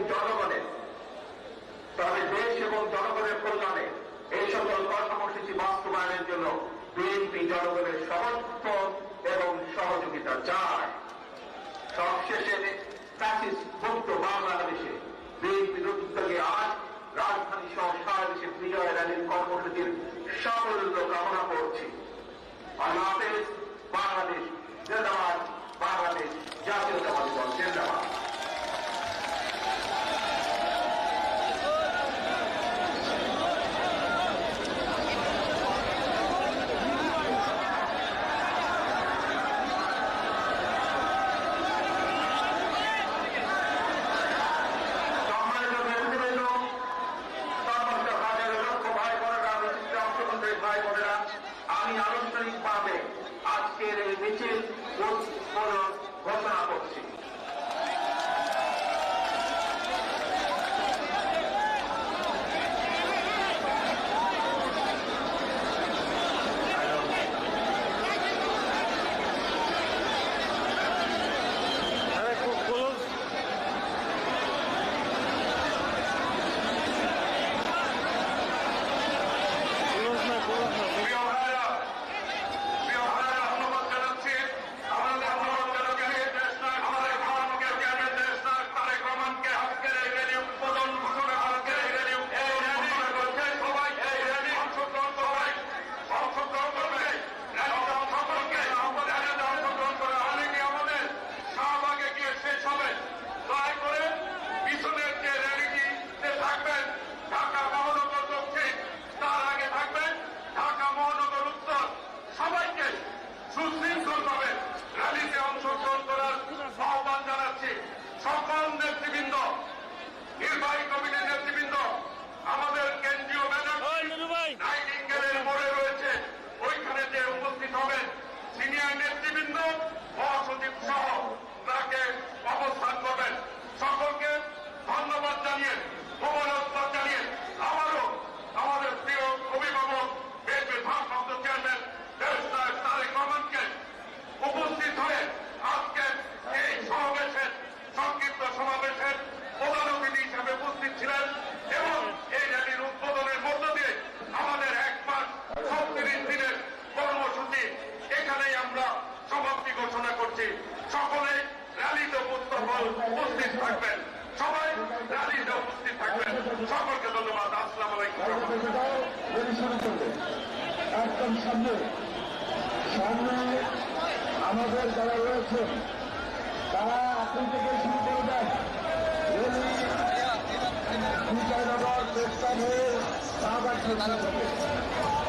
জনগণের কল্যাণে এই সকল কর্মসূচি বাস্তবায়নের জন্য বিএনপি জনগণের সমর্থন এবং সহযোগিতা চায়। সবশেষে ফ্যাসিস্ট মুক্ত বাংলাদেশে বিএনপির উদ্যোগে আজ রাজধানী সহ সারা দেশে বিজয় র্যালির কর্মসূচির সাফল্য কামনা করছি। আল্লাহ হাফেজ। বাংলাদেশ জিন্দাবাদ, বাংলাদেশ জাতীয়তাবাদী দল জিন্দাবাদ। আমি আনুষ্ঠানিকভাবে আজকের এই মিছিল ঘোষণা করছি। সুশৃঙ্খলভাবে র্যালিতে অংশগ্রহণ করার আহ্বান জানাচ্ছি। সকল নেতৃবৃন্দ, নির্বাহী কমিটির নেতৃবৃন্দ, আমাদের কেন্দ্রীয় ম্যাডাম নাইটিঙ্গেলের মোড়ে রয়েছে, ওইখানে যে উপস্থিত হবেন সিনিয়র নেতৃবৃন্দ, মহাসচিব সহ তাকে অবস্থান করবেন। সকলকে ধন্যবাদ জানিয়ে, মোবারকবাদ জানিয়ে আবারও আমাদের প্রিয় অভিভাবক বিএনপির ভারপ্রাপ্ত চেয়ারম্যান তারেক রহমানকে উপস্থিত হয়ে আজকে এই সমাবেশের সংক্ষিপ্ত সমাবেশের প্রধান অতিথি হিসেবে উপস্থিত ছিলেন এবং এই র্যালির উদ্বোধনের মধ্য দিয়ে আমাদের 1 মাস একদম সামনে সামনে আমাদের যারা রয়েছে তারা এখন থেকে শুরু করবেন বিজয়নগর প্রেস ক্লাবের শাহবাগ থেকে